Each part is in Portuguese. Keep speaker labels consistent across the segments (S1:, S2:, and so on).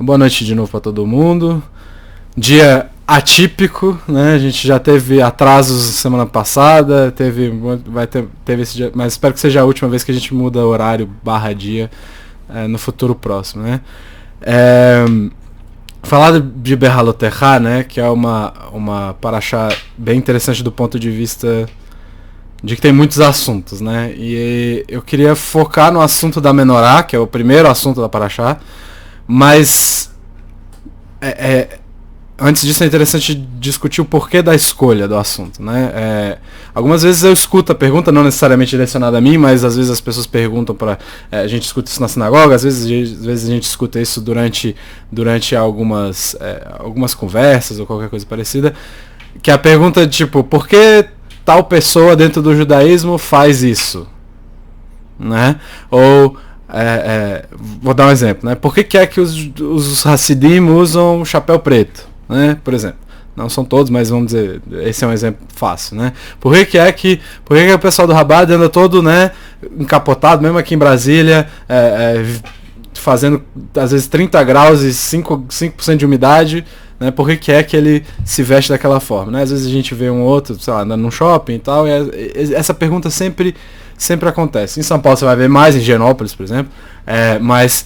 S1: Boa noite de novo para todo mundo. Dia atípico, né? A gente já teve atrasos semana passada, teve esse dia, mas espero que seja a última vez que a gente muda horário /dia no futuro próximo, né? Falar de Behalotecha, né? Que é uma paraxá bem interessante do ponto de vista de que tem muitos assuntos, né? E eu queria focar no assunto da Menorá, que é o primeiro assunto da paraxá, mas antes disso é interessante discutir o porquê da escolha do assunto, né? Algumas vezes eu escuto a pergunta, não necessariamente direcionada a mim, mas às vezes as pessoas perguntam a gente escuta isso na sinagoga, às vezes a gente escuta isso durante algumas conversas ou qualquer coisa parecida, que é a pergunta tipo, por que tal pessoa dentro do judaísmo faz isso, né? Ou vou dar um exemplo, né? Por que é que os Hassidim usam chapéu preto, né? Por exemplo, não são todos, mas vamos dizer, esse é um exemplo fácil, né? Por que o pessoal do Rabat anda todo, né, encapotado, mesmo aqui em Brasília, fazendo às vezes 30 graus e 5% de umidade, né? Por que é que ele se veste daquela forma, né? Às vezes a gente vê um outro, sei lá, andando num shopping e tal, e essa pergunta sempre acontece. Em São Paulo você vai ver mais, em Higienópolis, por exemplo, mas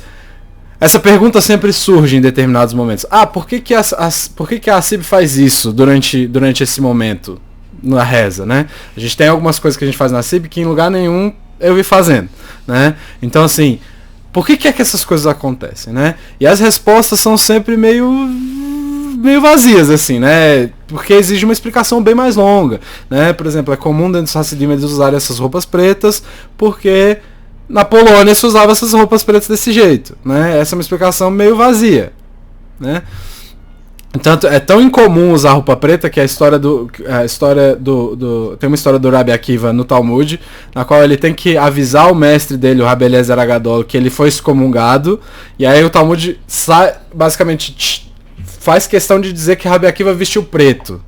S1: essa pergunta sempre surge em determinados momentos. Por que a ASIB faz isso durante esse momento na reza, né? A gente tem algumas coisas que a gente faz na ASIB que em lugar nenhum eu vi fazendo, né? Então, assim, por que essas coisas acontecem, né? E as respostas são sempre meio vazias, assim, né? Porque exige uma explicação bem mais longa, né? Por exemplo, é comum dentro dos Hassidim eles usarem essas roupas pretas porque na Polônia se usava essas roupas pretas desse jeito, né? Essa é uma explicação meio vazia, né? Tanto é tão incomum usar roupa preta que tem uma história do Rabi Akiva no Talmud, na qual ele tem que avisar o mestre dele, o Rabi Eliezer Agadol, que ele foi excomungado, e aí o Talmud basicamente faz questão de dizer que Rabi Akiva vestiu preto.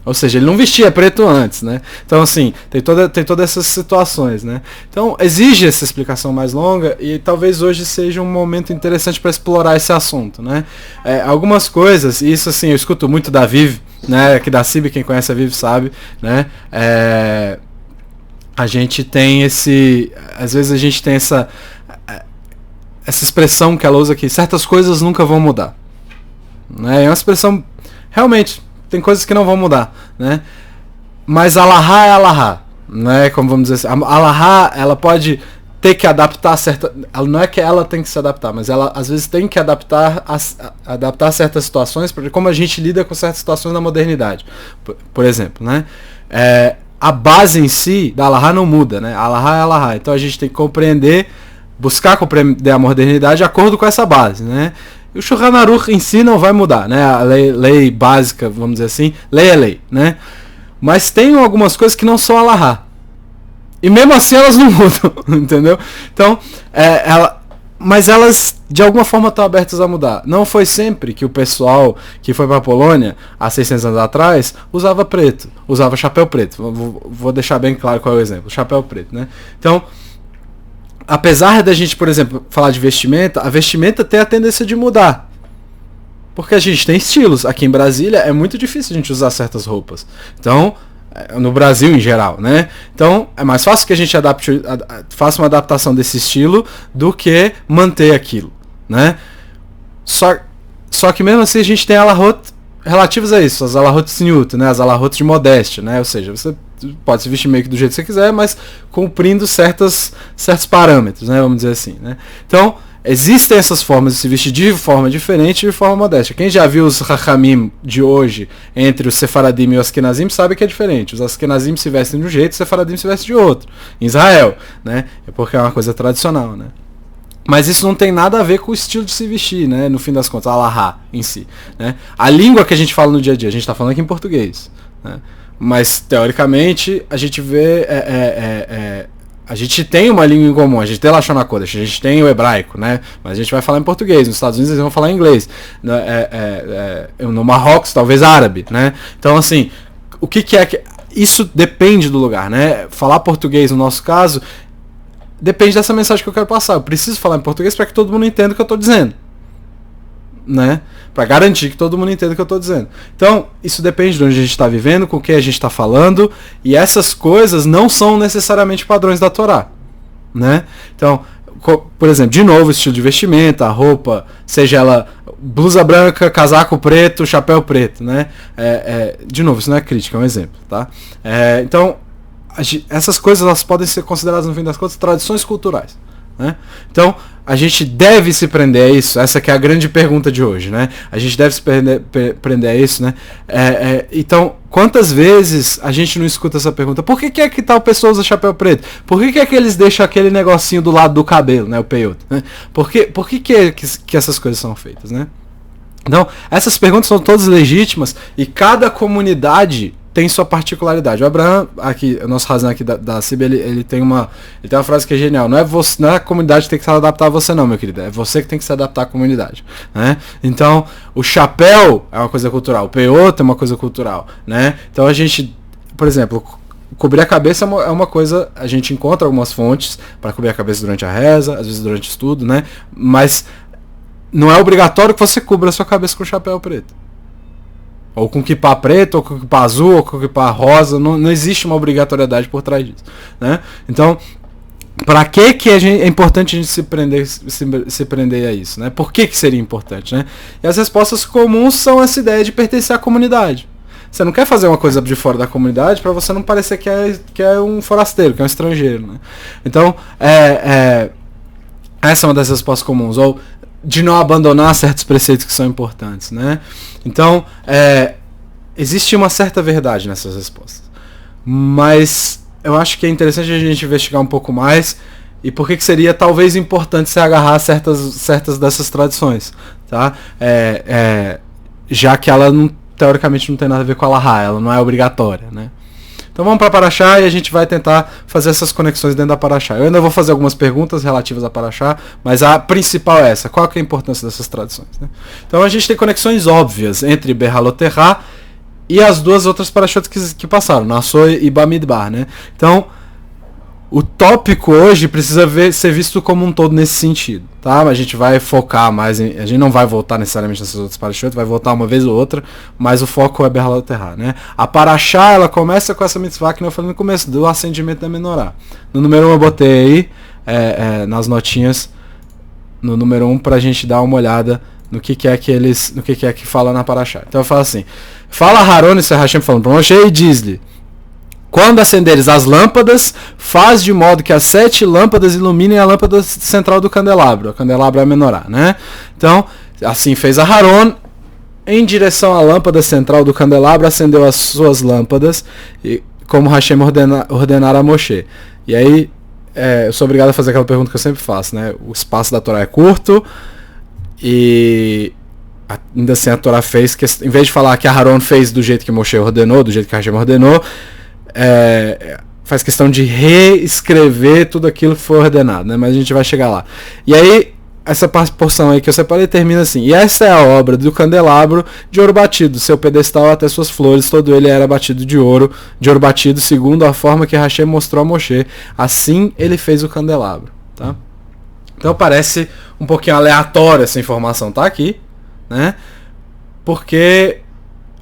S1: Ou seja, ele não vestia preto antes, né? Então, assim, tem todas essas situações, né? Então, exige essa explicação mais longa e talvez hoje seja um momento interessante para explorar esse assunto, né? Algumas coisas, e isso, assim, eu escuto muito da Viv, né? Aqui da CIB, quem conhece a Viv sabe, né? A gente tem às vezes a gente tem essa expressão que ela usa aqui, certas coisas nunca vão mudar, né? É uma expressão, realmente, tem coisas que não vão mudar, né? Mas Alahá é Alahá, né? Como vamos dizer assim, a Alahá, ela pode ter que adaptar não é que ela tem que se adaptar, mas ela às vezes tem que adaptar certas situações, porque como a gente lida com certas situações na modernidade, por exemplo, né? A base em si da Alahá não muda, né? Alahá é Alahá, então a gente tem que buscar compreender a modernidade de acordo com essa base, né? E o Shulchan Aruch em si não vai mudar, né? A lei básica, vamos dizer assim, lei é lei, né? Mas tem algumas coisas que não são alahá. E mesmo assim elas não mudam, entendeu? Então, mas elas de alguma forma estão abertas a mudar. Não foi sempre que o pessoal que foi para a Polônia, há 600 anos atrás, usava preto, usava chapéu preto. Vou deixar bem claro qual é o exemplo, chapéu preto, né? Então, apesar da gente, por exemplo, falar de vestimenta, a vestimenta tem a tendência de mudar. Porque a gente tem estilos. Aqui em Brasília é muito difícil a gente usar certas roupas. Então, no Brasil em geral, né? Então, é mais fácil que a gente faça uma adaptação desse estilo do que manter aquilo, né? Só que mesmo assim a gente tem alahot relativas a isso, as alahot tzniut, né? As alahot de modéstia, né? Ou seja, você pode se vestir meio que do jeito que você quiser, mas cumprindo certos parâmetros, né? Vamos dizer assim, né? Então, existem essas formas de se vestir de forma diferente e de forma modéstia. Quem já viu os Hachamim de hoje entre os Sefaradim e os Ashkenazim sabe que é diferente. Os Ashkenazim se vestem de um jeito, os Sefaradim se vestem de outro. Em Israel, né? É porque é uma coisa tradicional, né? Mas isso não tem nada a ver com o estilo de se vestir, né? No fim das contas, a alahá em si, né? A língua que a gente fala no dia a dia, a gente está falando aqui em português, né? Mas, teoricamente, a gente vê... a gente tem uma língua em comum, a gente tem Lashon HaKodesh, a gente tem o hebraico, né? Mas a gente vai falar em português, nos Estados Unidos eles vão falar em inglês. No Marrocos, talvez árabe, né? Então, assim, o que é que... Isso depende do lugar, né? Falar português, no nosso caso, depende dessa mensagem que eu quero passar. Eu preciso falar em português para que todo mundo entenda o que eu estou dizendo. né? Para garantir que todo mundo entenda o que eu estou dizendo. Então, isso depende de onde a gente está vivendo, com quem a gente está falando, e essas coisas não são necessariamente padrões da Torá, né? Então, por exemplo, de novo, estilo de vestimenta, a roupa, seja ela blusa branca, casaco preto, chapéu preto, né? De novo, isso não é crítica, é um exemplo, tá? Então, essas coisas elas podem ser consideradas, no fim das contas, tradições culturais, né? Então, a gente deve se prender a isso. Essa que é a grande pergunta de hoje, né? A gente deve se prender a isso, né? Então, quantas vezes a gente não escuta essa pergunta? Por que é que tal pessoa usa chapéu preto? Por que é que eles deixam aquele negocinho do lado do cabelo, né? O peiote, né? Por que essas coisas são feitas, né? Então, essas perguntas são todas legítimas e cada comunidade tem sua particularidade. O Abraham, aqui, o nosso Razan aqui da CIB, ele tem uma frase que é genial. Não é a comunidade que tem que se adaptar a você não, meu querido. É você que tem que se adaptar à comunidade, né? Então, o chapéu é uma coisa cultural. O peiote é uma coisa cultural, né? Então, a gente, por exemplo, cobrir a cabeça é uma coisa... A gente encontra algumas fontes para cobrir a cabeça durante a reza, às vezes durante o estudo, né? Mas não é obrigatório que você cubra a sua cabeça com chapéu preto. Ou com kippah preto, ou com kippah azul, ou com kippah rosa. Não existe uma obrigatoriedade por trás disso, né? Então, para que é importante a gente se prender a isso, né? Por que seria importante, né? E as respostas comuns são essa ideia de pertencer à comunidade. Você não quer fazer uma coisa de fora da comunidade para você não parecer que é um forasteiro, que é um estrangeiro, né? Então, essa é uma das respostas comuns. Ou de não abandonar certos preceitos que são importantes, né? Então, existe uma certa verdade nessas respostas. Mas eu acho que é interessante a gente investigar um pouco mais e por que seria talvez importante se agarrar a certas dessas tradições, tá? Já que ela teoricamente não tem nada a ver com a Allahá, ela não é obrigatória, né? Então vamos para Paraxá e a gente vai tentar fazer essas conexões dentro da Paraxá. Eu ainda vou fazer algumas perguntas relativas a Paraxá, mas a principal é essa. Qual que é a importância dessas tradições, né? Então a gente tem conexões óbvias entre Behaloterá e as duas outras Parashot que passaram, Nassau e Bamidbar, né? Então, o tópico hoje precisa ser visto como um todo nesse sentido, tá? A gente vai focar mais a gente não vai voltar necessariamente nessas outras Parashot, vai voltar uma vez ou outra, mas o foco é Behaloterá, né? A Paraxá, ela começa com essa mitzvah que eu falei no começo, do acendimento da menorá. No número 1 eu botei aí, nas notinhas, no número 1 pra gente dar uma olhada no que é que fala na Paraxá. Então eu falo assim, fala Haron e Hashem falando para Moshe e diz-lhe: quando acenderes as lâmpadas, faz de modo que as 7 lâmpadas iluminem a lâmpada central do candelabro. O candelabro é a menorá, né? Então, assim fez a Haron, em direção à lâmpada central do candelabro, acendeu as suas lâmpadas, e, como Hashem ordenara a Moshe. E aí, eu sou obrigado a fazer aquela pergunta que eu sempre faço, né? O espaço da Torá é curto, e ainda assim a Torá fez, que em vez de falar que a Haron fez do jeito que Moshe ordenou, do jeito que Hashem ordenou, faz questão de reescrever tudo aquilo que foi ordenado, né? Mas a gente vai chegar lá. E aí, essa porção aí que eu separei termina assim: e essa é a obra do candelabro de ouro batido, seu pedestal até suas flores, todo ele era batido de ouro batido, segundo a forma que Hashem mostrou a Moshe. Assim ele fez o candelabro, tá? Então parece um pouquinho aleatória essa informação, tá aqui, né? Porque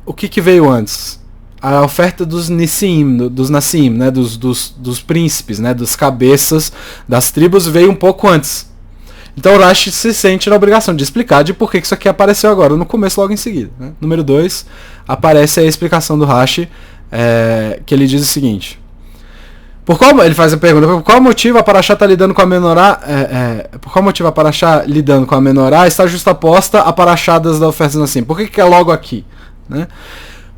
S1: o que veio antes? A oferta dos Nissim, dos Nassim, né? Dos príncipes, né? Dos cabeças das tribos veio um pouco antes. Então o Rashi se sente na obrigação de explicar de por que isso aqui apareceu agora, no começo, logo em seguida, né? Número 2, aparece a explicação do Rashi, que ele diz o seguinte: ele faz a pergunta, por qual motivo a Paraxá está lidando com a menorá? Por qual motivo a Paraxá lidando com a menorá está justaposta a Paraxadas da oferta assim? Por que é logo aqui, né?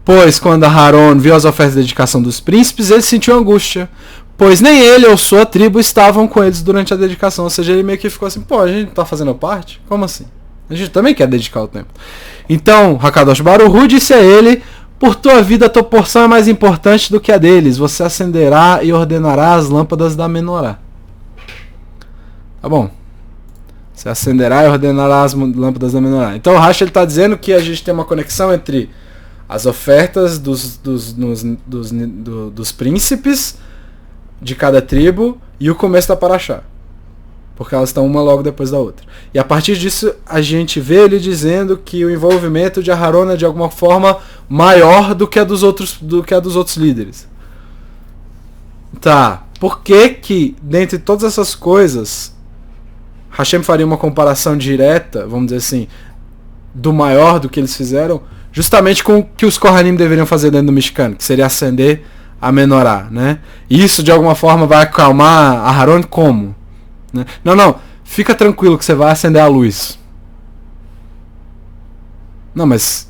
S1: Pois quando Haron viu as ofertas de dedicação dos príncipes, ele sentiu angústia, pois nem ele ou sua tribo estavam com eles durante a dedicação. Ou seja, ele meio que ficou assim: pô, a gente não está fazendo parte? Como assim? A gente também quer dedicar o tempo. Então Hakadosh Baruch Hu disse a ele: por tua vida a tua porção é mais importante do que a deles. Você acenderá e ordenará as lâmpadas da menorá. Tá bom. Você acenderá e ordenará as lâmpadas da menorá. Então o Rashi está dizendo que a gente tem uma conexão entre as ofertas dos príncipes de cada tribo e o começo da Paraxá. porque elas estão uma logo depois da outra. E a partir disso, a gente vê ele dizendo que o envolvimento de Aharon é de alguma forma maior do que a dos outros líderes. Tá, por que dentre todas essas coisas, Hashem faria uma comparação direta, vamos dizer assim, do maior do que eles fizeram, justamente com o que os Kohanim deveriam fazer dentro do Mishkan, que seria acender a menorá, né? E isso de alguma forma vai acalmar Aharon como? Né? Não, fica tranquilo que você vai acender a luz. Não, mas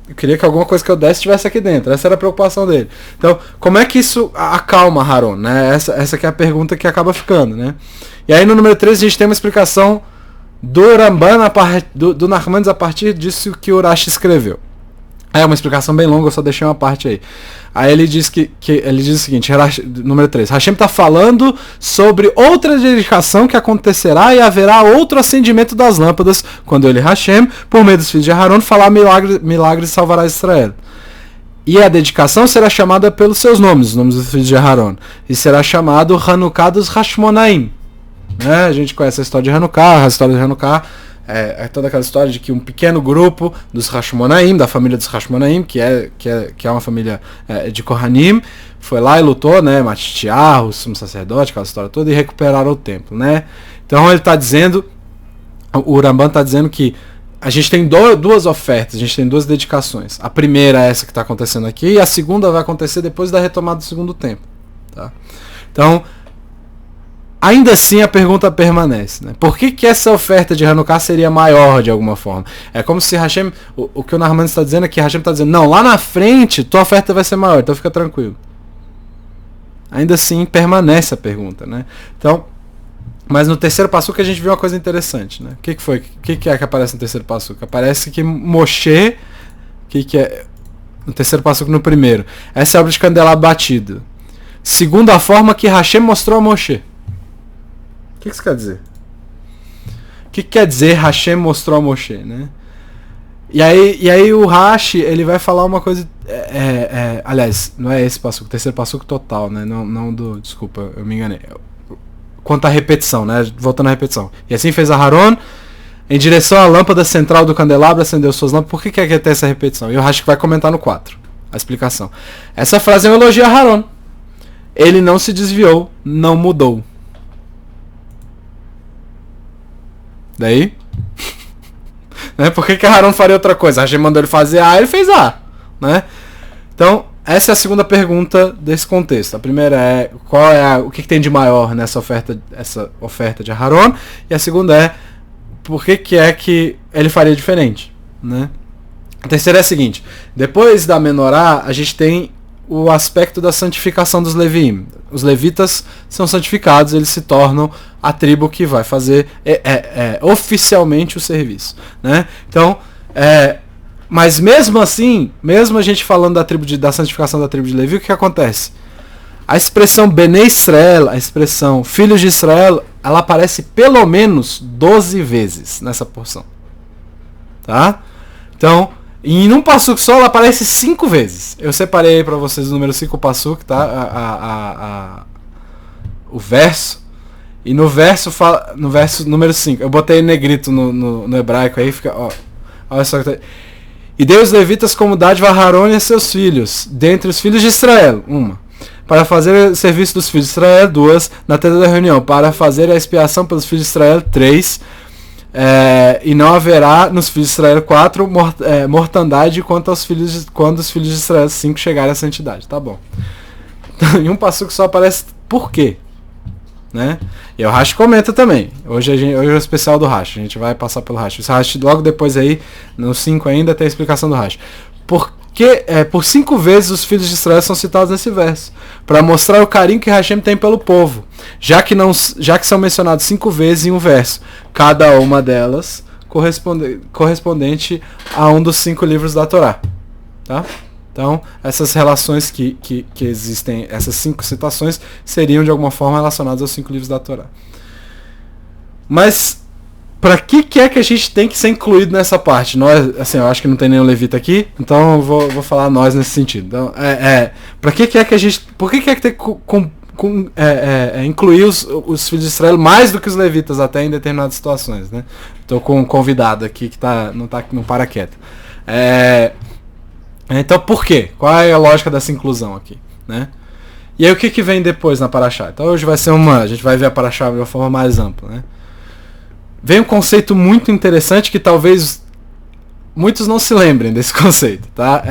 S1: eu queria que alguma coisa que eu desse estivesse aqui dentro. Essa era a preocupação dele. Então, como é que isso acalma Aharon? Né? Essa que é a pergunta que acaba ficando, né? E aí no número 3 a gente tem uma explicação do Ramban, do Nachmanides, a partir disso que o Rashi escreveu. É uma explicação bem longa, eu só deixei uma parte aí. Aí ele diz ele diz o seguinte, número 3, Hashem está falando sobre outra dedicação que acontecerá e haverá outro acendimento das lâmpadas, quando ele, Hashem, por meio dos filhos de Aharon, falar milagres e salvará Israel. E a dedicação será chamada pelos seus nomes, os nomes dos filhos de Aharon, e será chamado Hanukkah dos Hashmonaim. Né? A gente conhece a história de Hanukkah, é toda aquela história de que um pequeno grupo dos Hashmonaim, da família dos Hashmonaim, que é uma família de Kohanim, foi lá e lutou, né, Matitiah, o sumo sacerdote, aquela história toda, e recuperaram o templo, né? Então ele está dizendo, o Ramban está dizendo que a gente tem duas ofertas, a gente tem duas dedicações. A primeira é essa que está acontecendo aqui, e a segunda vai acontecer depois da retomada do segundo templo. Tá? Então, ainda assim a pergunta permanece, né? Por que essa oferta de Hanukkah seria maior de alguma forma? É como se Hashem, o que o Nachmanides está dizendo é que Hashem está dizendo, não, lá na frente tua oferta vai ser maior, então fica tranquilo. Ainda assim permanece a pergunta, né? Então, mas no terceiro passuco a gente viu uma coisa interessante, né? O que foi? O que é que aparece no terceiro passuco? Aparece que Moshe, que é no terceiro passuco no primeiro, essa é a obra de candelabro batido, segundo a forma que Hashem mostrou a Moshe. O que isso quer dizer? O que quer dizer Hashem mostrou a Moshe, né? E aí o Rashi, ele vai falar uma coisa... aliás, não é esse passuco, o terceiro passuco total, né? Não do... Desculpa, eu me enganei. Quanto à repetição, né? Voltando à repetição. E assim fez Aharon, em direção à lâmpada central do candelabro, acendeu suas lâmpadas. Por que é que tem essa repetição? E o Rashi vai comentar no 4, a explicação. Essa frase é um elogio a Aharon. Ele não se desviou, não mudou. Daí? Né? Por que Aharon faria outra coisa? A Hashem mandou ele fazer A, ele fez A. Né? Então, essa é a segunda pergunta desse contexto. A primeira é o que tem de maior nessa oferta de Aharon? E a segunda é por que é que ele faria diferente? Né? A terceira é a seguinte. Depois da menorá, a gente tem o aspecto da santificação dos Levim. Os levitas são santificados, eles se tornam a tribo que vai fazer oficialmente o serviço, né? Então, mas mesmo assim, mesmo a gente falando da santificação da tribo de Levi, o que acontece? A expressão Bnei Israel, a expressão filhos de Israel, ela aparece pelo menos 12 vezes nessa porção, tá? Então, e num passuco só ela aparece 5 vezes. Eu separei para vocês o número 5 passuco, tá? O verso. E no verso número 5. Eu botei negrito no hebraico aí, fica, ó. Olha só que tá. E deu os levitas como dádiva a Aharon e a seus filhos, dentre os filhos de Israel, 1. Para fazer o serviço dos filhos de Israel, 2. Na tenda da reunião, para fazer a expiação pelos filhos de Israel, 3. E não haverá nos filhos de Israel 4 mortandade quando os filhos de Israel 5 chegarem à santidade. Tá bom. Então, em um passuco só aparece por quê? Né? E o Rashi comenta também. Hoje é o especial do Rashi. A gente vai passar pelo Rashi. O Rashi logo depois aí, no 5 ainda, tem a explicação do Rashi. Porque por 5 vezes os filhos de Israel são citados nesse verso, para mostrar o carinho que Hashem tem pelo povo, já que são mencionados 5 vezes em um verso, cada uma delas correspondente a um dos 5 livros da Torá, tá? Então essas relações que existem, essas 5 citações seriam de alguma forma relacionadas aos 5 livros da Torá. Mas para que é que a gente tem que ser incluído nessa parte? Nós, assim, eu acho que não tem nenhum levita aqui, então eu vou falar nós nesse sentido. Então, para que é que a gente, por que é que tem que incluir os filhos de Israel mais do que os levitas até em determinadas situações, né? Estou com um convidado aqui que não para quieto. Então por quê? Qual é a lógica dessa inclusão aqui, né? E aí o que vem depois na Parashá? Então hoje a gente vai ver a Parashá de uma forma mais ampla, né? Vem um conceito muito interessante que talvez muitos não se lembrem desse conceito, tá?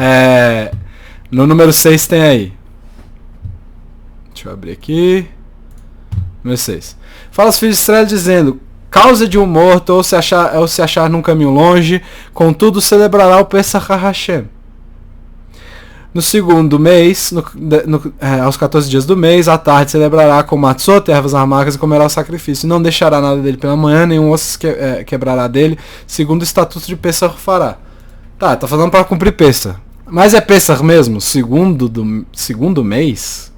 S1: No número 6 tem aí. Deixa eu abrir aqui. Número 6. Fala os filhos de Israel dizendo: causa de um morto ou se achar num caminho longe, contudo celebrará o Pesach Hashem. No segundo mês, aos 14 dias do mês, à tarde celebrará com matzot, ervas amargas e comerá o sacrifício. Não deixará nada dele pela manhã, nenhum osso quebrará dele, segundo o estatuto de Pesach fará. Tá falando para cumprir Pesach. Mas é Pesach mesmo? Segundo mês?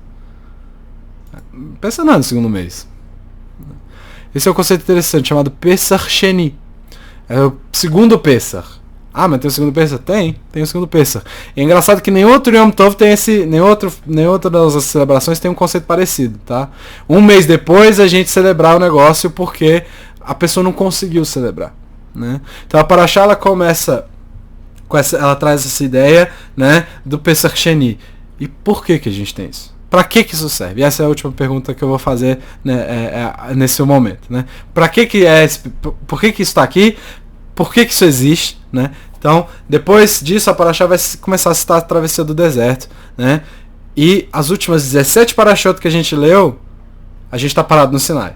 S1: Pensa não no segundo mês. Esse é um conceito interessante, chamado Pesach Sheni. É o segundo Pesach. Ah, mas tem o segundo Pesach? Tem o segundo Pesach. E é engraçado que nem outro Yom Tov tem nem outra das celebrações tem um conceito parecido, tá? Um mês depois a gente celebrar o negócio porque a pessoa não conseguiu celebrar, né? Então a Parashá ela começa ela traz essa ideia, né, do Pesach Sheni. E por que a gente tem isso? Para que isso serve? E essa é a última pergunta que eu vou fazer, né, nesse momento, né? Para que por que isso está aqui? Por que isso existe, né? Então, depois disso, a Parashá vai começar a citar a travessia do deserto, né? E as últimas 17 Parashot que a gente leu, a gente está parado no Sinai.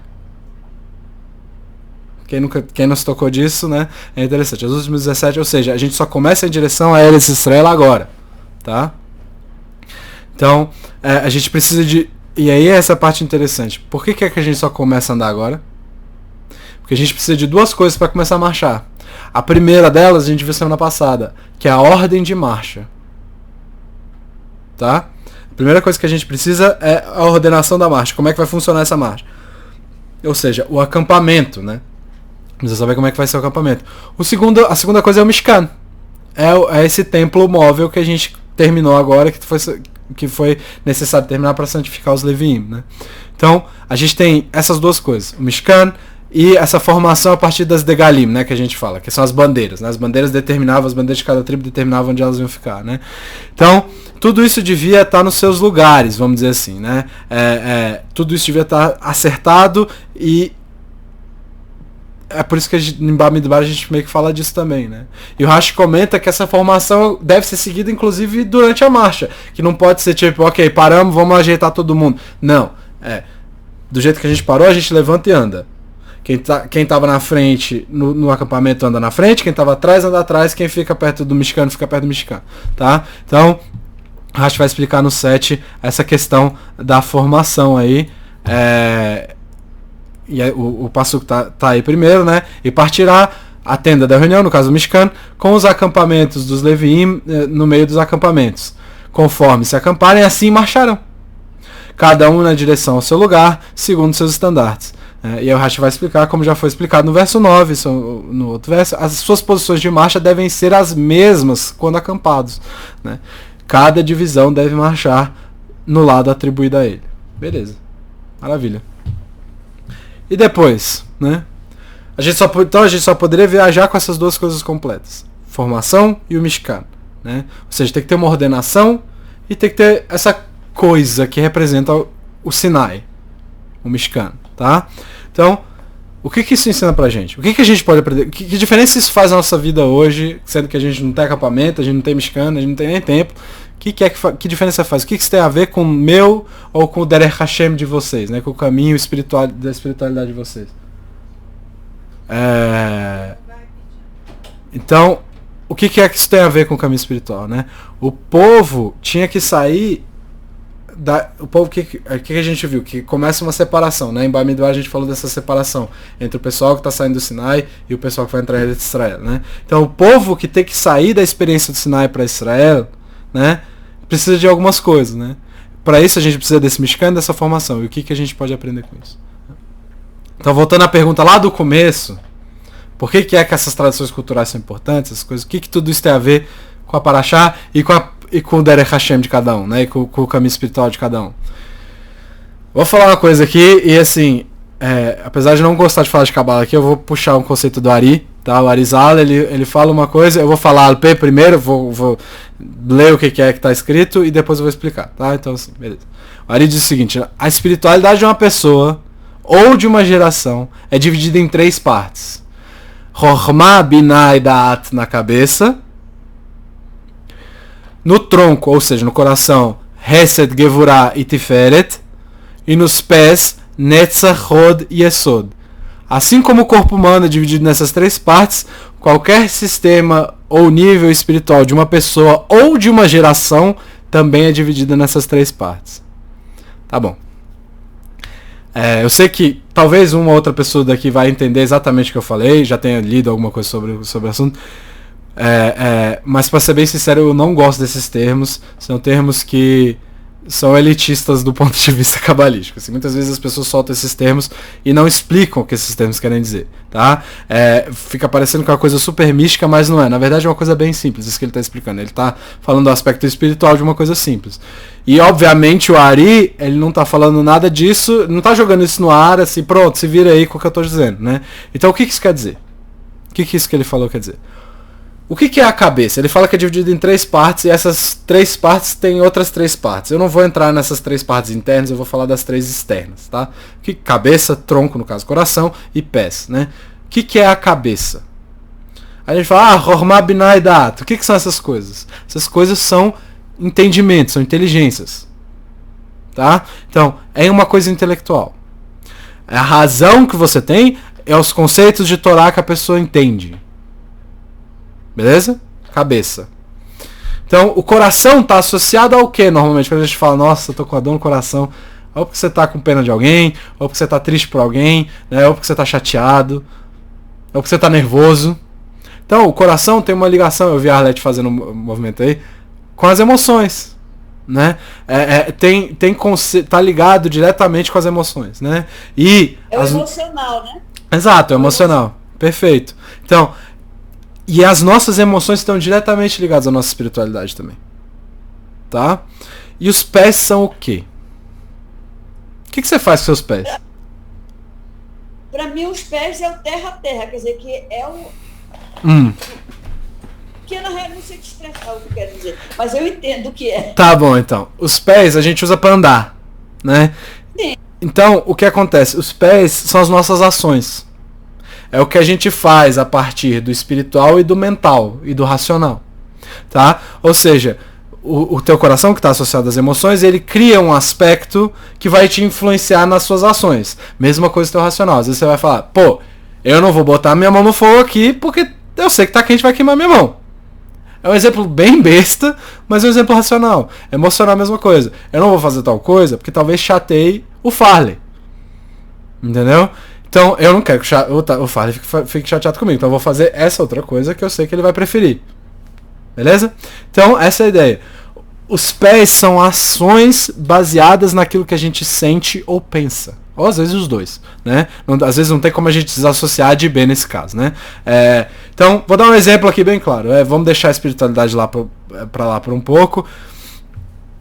S1: Quem não se tocou disso, né? É interessante. As últimas 17, ou seja, a gente só começa em direção a Eretz Israel agora, tá? Então, a gente precisa de... E aí é essa parte interessante. Por que a gente só começa a andar agora? Porque a gente precisa de duas coisas para começar a marchar. A primeira delas a gente viu semana passada, que é a ordem de marcha. Tá? A primeira coisa que a gente precisa é a ordenação da marcha. Como é que vai funcionar essa marcha? Ou seja, o acampamento, né? Precisa saber como é que vai ser o acampamento. A segunda coisa é o Mishkan. É esse templo móvel que a gente terminou agora, que foi necessário terminar para santificar os Leviim, né? Então, a gente tem essas duas coisas. O Mishkan e essa formação a partir das Degalim, né, que a gente fala, que são as bandeiras, né? As bandeiras de cada tribo determinavam onde elas iam ficar, né? Então, tudo isso devia estar nos seus lugares, vamos dizer assim, né? Tudo isso devia estar acertado e é por isso que em Bamidbar a gente meio que fala disso também, né? E o Rashi comenta que essa formação deve ser seguida inclusive durante a marcha, que não pode ser tipo, ok, paramos, vamos ajeitar todo mundo. Não, do jeito que a gente parou, a gente levanta e anda. Quem estava na frente, no acampamento, anda na frente. Quem estava atrás, anda atrás. Quem fica perto do mexicano, fica perto do mexicano. Tá? Então, a gente vai explicar no 7 essa questão da formação aí. E o Passuco tá aí primeiro, né? E partirá a tenda da reunião, no caso do mexicano, com os acampamentos dos Leviim no meio dos acampamentos. Conforme se acamparem, assim marcharão. Cada um na direção ao seu lugar, segundo seus estandartes. E aí o Rashi vai explicar, como já foi explicado no verso 9, no outro verso, as suas posições de marcha devem ser as mesmas quando acampados, né? Cada divisão deve marchar no lado atribuído a ele. Beleza. Maravilha. E depois, né? Então a gente só poderia viajar com essas duas coisas completas. Formação e o Mishkan, né? Ou seja, tem que ter uma ordenação e tem que ter essa coisa que representa o Sinai, o Mishkan, tá? Então, o que isso ensina pra gente? O que a gente pode aprender? Que diferença isso faz na nossa vida hoje, sendo que a gente não tem acampamento, a gente não tem Mishkan, a gente não tem nem templo? Que diferença faz? O que isso tem a ver com o meu ou com o Derech Hashem de vocês, né? Com o caminho espiritual da espiritualidade de vocês? Então, o que isso tem a ver com o caminho espiritual, né? O povo tinha que sair o povo, que a gente viu? Que começa uma separação, né? Em Bamidbar a gente falou dessa separação entre o pessoal que está saindo do Sinai e o pessoal que vai entrar em Israel, né? Então o povo que tem que sair da experiência do Sinai para Israel, né? Precisa de algumas coisas, né? Para isso a gente precisa desse Mishkan, dessa formação. E o que a gente pode aprender com isso? Então, voltando à pergunta lá do começo, por que que essas tradições culturais são importantes, essas coisas, o que tudo isso tem a ver com a Parashá e com o Derech Hashem de cada um, né? E com o caminho espiritual de cada um. Vou falar uma coisa aqui e assim, apesar de não gostar de falar de Kabbalah aqui, eu vou puxar um conceito do Ari, tá? O Arizal, ele fala uma coisa, eu vou falar Alpe primeiro, vou ler o que é que tá escrito e depois eu vou explicar, tá? Então assim, beleza. O Ari diz o seguinte: a espiritualidade de uma pessoa ou de uma geração é dividida em 3 partes. Chokhmah, Binah e Da'at na cabeça, no tronco, ou seja, no coração, Hesed, Gevurah e Tiferet, e nos pés, Netzach, Hod e Yesod. Assim como o corpo humano é dividido nessas 3 partes, qualquer sistema ou nível espiritual de uma pessoa ou de uma geração também é dividido nessas 3 partes. Tá bom. Eu sei que talvez uma outra pessoa daqui vai entender exatamente o que eu falei, já tenha lido alguma coisa sobre o assunto. Mas para ser bem sincero, eu não gosto desses termos. São termos que são elitistas do ponto de vista cabalístico. Assim, muitas vezes as pessoas soltam esses termos e não explicam o que esses termos querem dizer, tá? Fica parecendo que é uma coisa super mística, mas não é. Na verdade é uma coisa bem simples, isso que ele está explicando. Ele está falando do aspecto espiritual de uma coisa simples. E obviamente o Ari, ele não está falando nada disso, não está jogando isso no ar, assim, pronto, se vira aí com o que eu estou dizendo, né? Então o que isso quer dizer? O que isso que ele falou quer dizer? O que é a cabeça? Ele fala que é dividido em 3 partes e essas 3 partes têm outras 3 partes. Eu não vou entrar nessas 3 partes internas, eu vou falar das 3 externas, tá? Cabeça, tronco, no caso, coração e pés, né? O que é a cabeça? Aí a gente fala, Chokhmah, Binah e Da'at. O que são essas coisas? Essas coisas são entendimentos, são inteligências, tá? Então, é uma coisa intelectual. A razão que você tem é os conceitos de Torá que a pessoa entende. Beleza? Cabeça. Então, o coração está associado ao que normalmente? Quando a gente fala, nossa, eu tô com a dor no coração, ou porque você tá com pena de alguém, ou porque você tá triste por alguém, né? Ou porque você tá chateado, ou porque você tá nervoso. Então, o coração tem uma ligação, eu vi a Arlete fazendo um movimento aí, com as emoções, né? Tá ligado diretamente com as emoções, né? E
S2: emocional, né?
S1: Exato, é emocional. Perfeito. Então, e as nossas emoções estão diretamente ligadas à nossa espiritualidade também. Tá? E os pés são o quê? O que você faz com seus pés?
S2: Para mim, os pés é o terra-terra. Quer dizer, que é o... Que na realidade não sei te expressar o que eu quero dizer. Mas eu entendo o que é.
S1: Tá bom, então. Os pés a gente usa para andar, né?
S2: Sim.
S1: Então, o que acontece? Os pés são as nossas ações. É o que a gente faz a partir do espiritual e do mental e do racional, tá? Ou seja, o teu coração que está associado às emoções, ele cria um aspecto que vai te influenciar nas suas ações. Mesma coisa do teu racional. Às vezes você vai falar, pô, eu não vou botar minha mão no fogo aqui porque eu sei que tá quente, vai queimar minha mão. É um exemplo bem besta, mas é um exemplo racional. Emocional é a mesma coisa. Eu não vou fazer tal coisa porque talvez chateie o Farley. Entendeu? Então, eu não quero que o Farley fique chateado comigo. Então, eu vou fazer essa outra coisa que eu sei que ele vai preferir. Beleza? Então, essa é a ideia. Os pés são ações baseadas naquilo que a gente sente ou pensa. Ou, às vezes, os dois. Né? Às vezes, não tem como a gente desassociar de B nesse caso. Né? Então, vou dar um exemplo aqui bem claro. Vamos deixar a espiritualidade para lá por um pouco.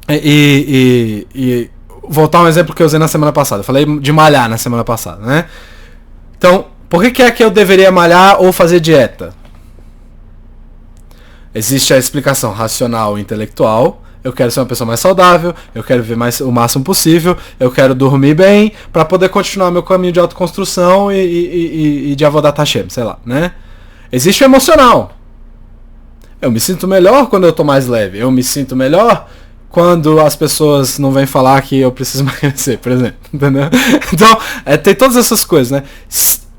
S1: E voltar a um exemplo que eu usei na semana passada. Eu falei de malhar na semana passada, né? Então, por que é que eu deveria malhar ou fazer dieta? Existe a explicação racional e intelectual. Eu quero ser uma pessoa mais saudável, eu quero viver o máximo possível, eu quero dormir bem para poder continuar meu caminho de autoconstrução e de Avodat Hashem, sei lá, né? Existe o emocional. Eu me sinto melhor quando eu tô mais leve. Eu me sinto melhor quando as pessoas não vêm falar que eu preciso emagrecer, por exemplo, entendeu? Então, tem todas essas coisas, né?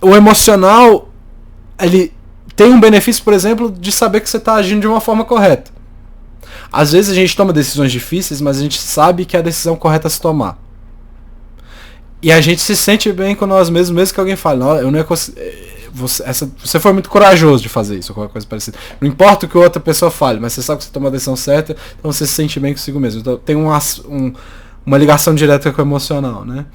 S1: O emocional, ele tem um benefício, por exemplo, de saber que você está agindo de uma forma correta. Às vezes a gente toma decisões difíceis, mas a gente sabe que é a decisão correta a se tomar. E a gente se sente bem com nós mesmos, mesmo que alguém fale, não, eu não ia conseguir... Você foi muito corajoso de fazer isso, ou qualquer coisa parecida. Não importa o que outra pessoa fale, mas você sabe que você tomou a decisão certa, então você se sente bem consigo mesmo. Então tem uma ligação direta com o emocional, né?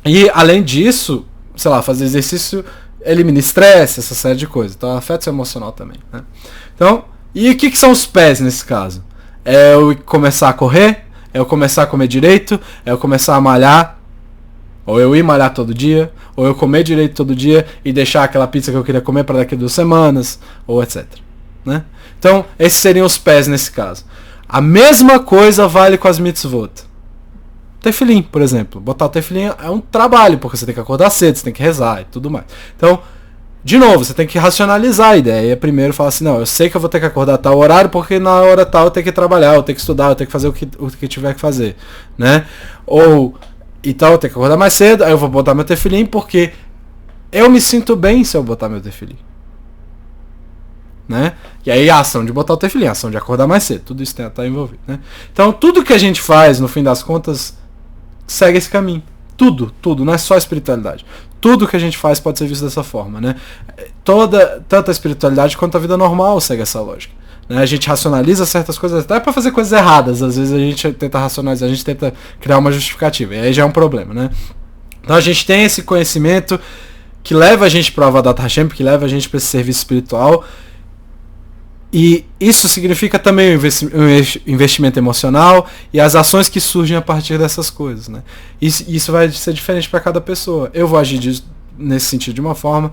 S1: E além disso, sei lá, fazer exercício elimina estresse, essa série de coisas. Então afeta o seu emocional também, né? Então, e o que são os pés nesse caso? É eu começar a correr? É eu começar a comer direito? É eu começar a malhar? Ou eu ir malhar todo dia, ou eu comer direito todo dia e deixar aquela pizza que eu queria comer para daqui a 2 semanas, ou etc. Né? Então, esses seriam os pés nesse caso. A mesma coisa vale com as mitzvot. Tefilim, por exemplo. Botar o tefilim é um trabalho, porque você tem que acordar cedo, você tem que rezar e tudo mais. Então, de novo, você tem que racionalizar a ideia. Primeiro falar assim, não, eu sei que eu vou ter que acordar a tal horário, porque na hora tal eu tenho que trabalhar, eu tenho que estudar, eu tenho que fazer o que tiver que fazer. Né? Ou, então eu tenho que acordar mais cedo, aí eu vou botar meu tefilim, porque eu me sinto bem se eu botar meu tefilim. Né? E aí a ação de botar o tefilim, a ação de acordar mais cedo, tudo isso está envolvido. Né? Então tudo que a gente faz, no fim das contas, segue esse caminho. Tudo, não é só a espiritualidade. Tudo que a gente faz pode ser visto dessa forma. Né? Tanto a espiritualidade quanto a vida normal segue essa lógica. Né? A gente racionaliza certas coisas até para fazer coisas erradas. Às vezes a gente tenta racionalizar, a gente tenta criar uma justificativa. E aí já é um problema. Né? Então a gente tem esse conhecimento que leva a gente para o Avodat Hashem, que leva a gente para esse serviço espiritual. E isso significa também o investimento emocional e as ações que surgem a partir dessas coisas. Né? Isso vai ser diferente para cada pessoa. Eu vou agir nesse sentido de uma forma,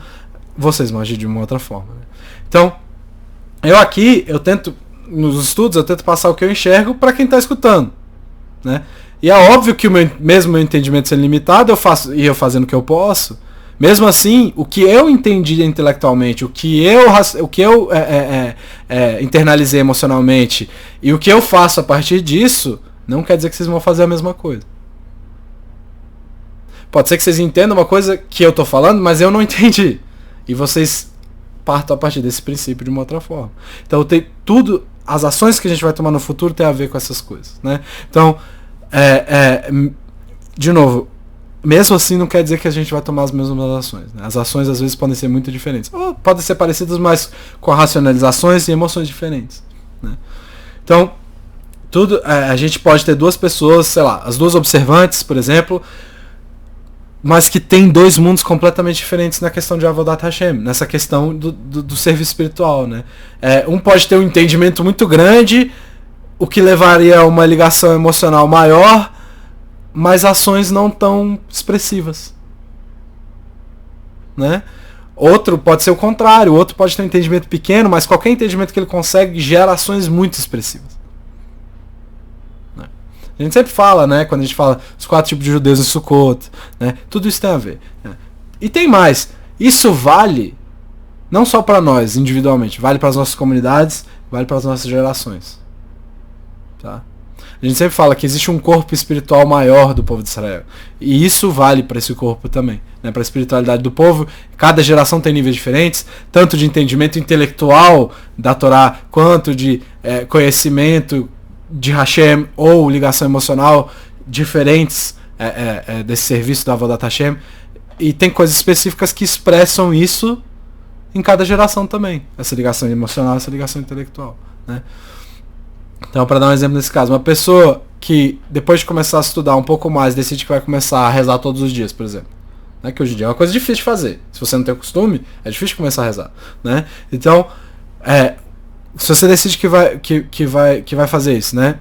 S1: vocês vão agir de uma outra forma. Né? Então, eu tento, nos estudos, eu tento passar o que eu enxergo para quem está escutando. Né? E é óbvio que mesmo o meu entendimento sendo limitado, eu fazendo o que eu posso. Mesmo assim, o que eu entendi intelectualmente, o que eu internalizei emocionalmente e o que eu faço a partir disso, não quer dizer que vocês vão fazer a mesma coisa. Pode ser que vocês entendam uma coisa que eu estou falando, mas eu não entendi. E vocês partam a partir desse princípio de uma outra forma. Então tem tudo, as ações que a gente vai tomar no futuro tem a ver com essas coisas. Né? Então, de novo, mesmo assim não quer dizer que a gente vai tomar as mesmas ações. Né? As ações às vezes podem ser muito diferentes. Ou podem ser parecidas, mas com racionalizações e emoções diferentes. Né? Então, a gente pode ter 2 pessoas, sei lá, as 2 observantes, por exemplo, mas que tem 2 mundos completamente diferentes na questão de Avodat Hashem, nessa questão do serviço espiritual. Né? Um pode ter um entendimento muito grande, o que levaria a uma ligação emocional maior, mas ações não tão expressivas. Né? Outro pode ser o contrário, outro pode ter um entendimento pequeno, mas qualquer entendimento que ele consegue gera ações muito expressivas. Né? A gente sempre fala, né, quando a gente fala os 4 tipos de judeus em Sukkot, né, tudo isso tem a ver. Né? E tem mais, isso vale não só para nós individualmente, vale para as nossas comunidades, vale para as nossas gerações. Tá? A gente sempre fala que existe um corpo espiritual maior do povo de Israel. E isso vale para esse corpo também. Né? Para a espiritualidade do povo. Cada geração tem níveis diferentes. Tanto de entendimento intelectual da Torá, quanto de conhecimento de Hashem ou ligação emocional diferentes desse serviço da Avodat Hashem. E tem coisas específicas que expressam isso em cada geração também. Essa ligação emocional, essa ligação intelectual. Né? Então, para dar um exemplo nesse caso, uma pessoa que depois de começar a estudar um pouco mais, decide que vai começar a rezar todos os dias, por exemplo. Né? Que hoje em dia é uma coisa difícil de fazer. Se você não tem o costume, é difícil de começar a rezar. Né? Então, se você decide que vai fazer isso, né?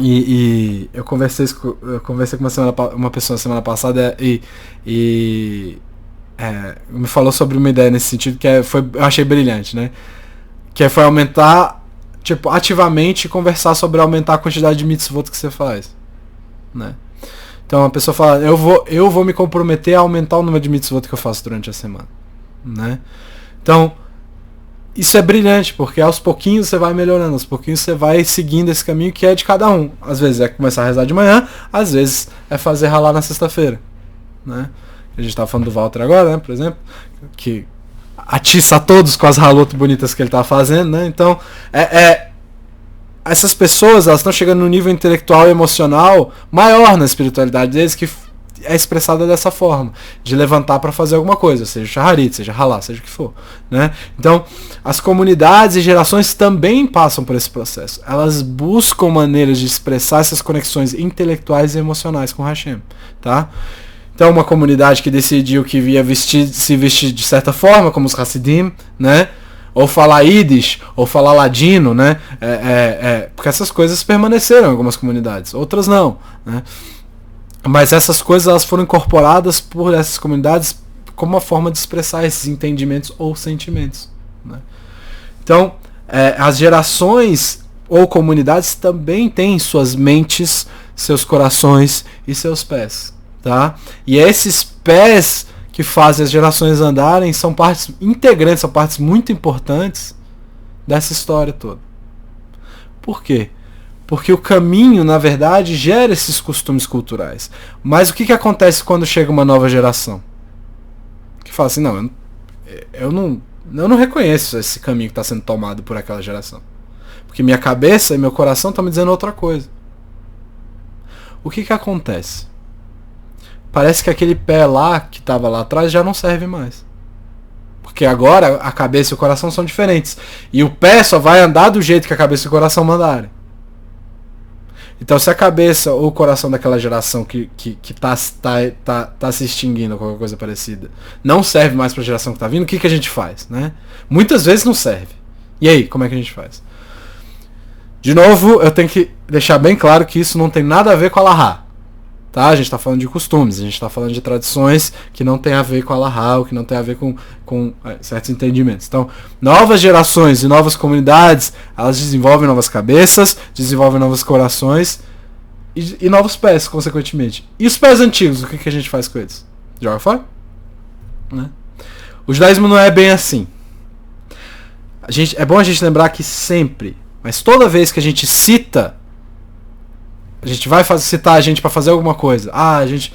S1: E eu conversei com uma pessoa semana passada e me falou sobre uma ideia nesse sentido que eu achei brilhante, né? Que foi aumentar, tipo, ativamente conversar sobre aumentar a quantidade de mitzvot que você faz, né? Então a pessoa fala, eu vou me comprometer a aumentar o número de mitzvot que eu faço durante a semana, né? Então, isso é brilhante, porque aos pouquinhos você vai melhorando, aos pouquinhos você vai seguindo esse caminho que é de cada um. Às vezes é começar a rezar de manhã, às vezes é fazer ralar na sexta-feira, né? A gente tava falando do Walter agora, né, por exemplo, que atiça a todos com as ralotas bonitas que ele tá fazendo, né? Então, essas pessoas, elas estão chegando num nível intelectual e emocional maior na espiritualidade deles, que é expressada dessa forma, de levantar para fazer alguma coisa, seja shaharit, seja halá, seja o que for, né? Então, as comunidades e gerações também passam por esse processo. Elas buscam maneiras de expressar essas conexões intelectuais e emocionais com Hashem, tá? Então, uma comunidade que decidiu que ia se vestir de certa forma, como os Hassidim, né? Ou falar Yiddish, ou falar ladino, né? Porque essas coisas permaneceram em algumas comunidades, outras não, né? Mas essas coisas elas foram incorporadas por essas comunidades como uma forma de expressar esses entendimentos ou sentimentos, né? Então, as gerações ou comunidades também têm suas mentes, seus corações e seus pés, tá? E esses pés que fazem as gerações andarem são partes integrantes, são partes muito importantes dessa história toda. Por quê? Porque o caminho, na verdade, gera esses costumes culturais. Mas o que acontece quando chega uma nova geração? Que fala assim, não, eu não reconheço esse caminho que está sendo tomado por aquela geração. Porque minha cabeça e meu coração estão me dizendo outra coisa. O que acontece? Parece que aquele pé lá, que estava lá atrás, já não serve mais. Porque agora a cabeça e o coração são diferentes. E o pé só vai andar do jeito que a cabeça e o coração mandarem. Então, se a cabeça ou o coração daquela geração que tá se extinguindo ou qualquer coisa parecida não serve mais para a geração que está vindo, o que a gente faz, né? Muitas vezes não serve. E aí, como é que a gente faz? De novo, eu tenho que deixar bem claro que isso não tem nada a ver com a Allahá. Tá? A gente está falando de costumes, a gente está falando de tradições que não tem a ver com a Allahá, ou que não tem a ver com certos entendimentos. Então, novas gerações e novas comunidades, elas desenvolvem novas cabeças, desenvolvem novos corações e novos pés, consequentemente. E os pés antigos, o que a gente faz com eles? Joga fora? Né? O judaísmo não é bem assim. É bom a gente lembrar que sempre, mas toda vez que a gente cita, a gente vai citar a gente para fazer alguma coisa. A gente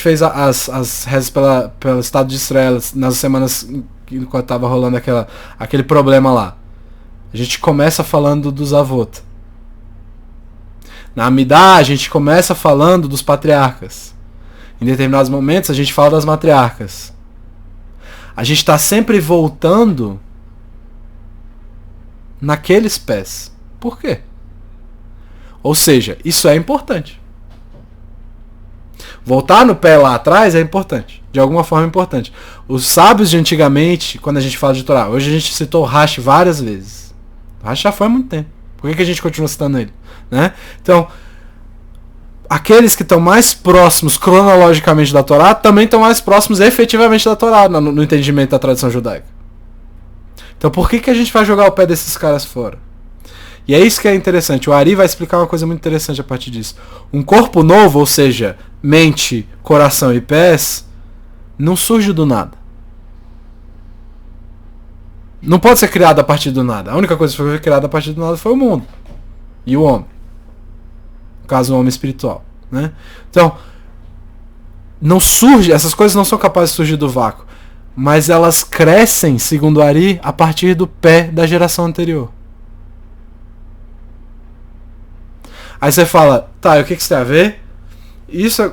S1: fez as rezas pelo Estado de Israel nas semanas enquanto estava rolando aquele problema lá. A gente começa falando dos avot. Na Amidá, a gente começa falando dos patriarcas. Em determinados momentos, a gente fala das matriarcas. A gente está sempre voltando naqueles pés. Por quê? Ou seja, isso é importante. Voltar no pé lá atrás é importante. De alguma forma é importante. Os sábios de antigamente, quando a gente fala de Torá, hoje a gente citou o Rashi várias vezes. O Rashi já foi há muito tempo. Por que a gente continua citando ele? Né? Então, aqueles que estão mais próximos cronologicamente da Torá também estão mais próximos efetivamente da Torá, no entendimento da tradição judaica. Então por que a gente vai jogar o pé desses caras fora? E é isso que é interessante. O Ari vai explicar uma coisa muito interessante a partir disso. Um corpo novo, ou seja, mente, coração e pés, não surge do nada. Não pode ser criado a partir do nada. A única coisa que foi criada a partir do nada foi o mundo. E o homem. No caso, o homem espiritual. Né? Então, não surge, essas coisas não são capazes de surgir do vácuo. Mas elas crescem, segundo o Ari, a partir do pé da geração anterior. Aí você fala, tá, e o que isso tem a ver? Isso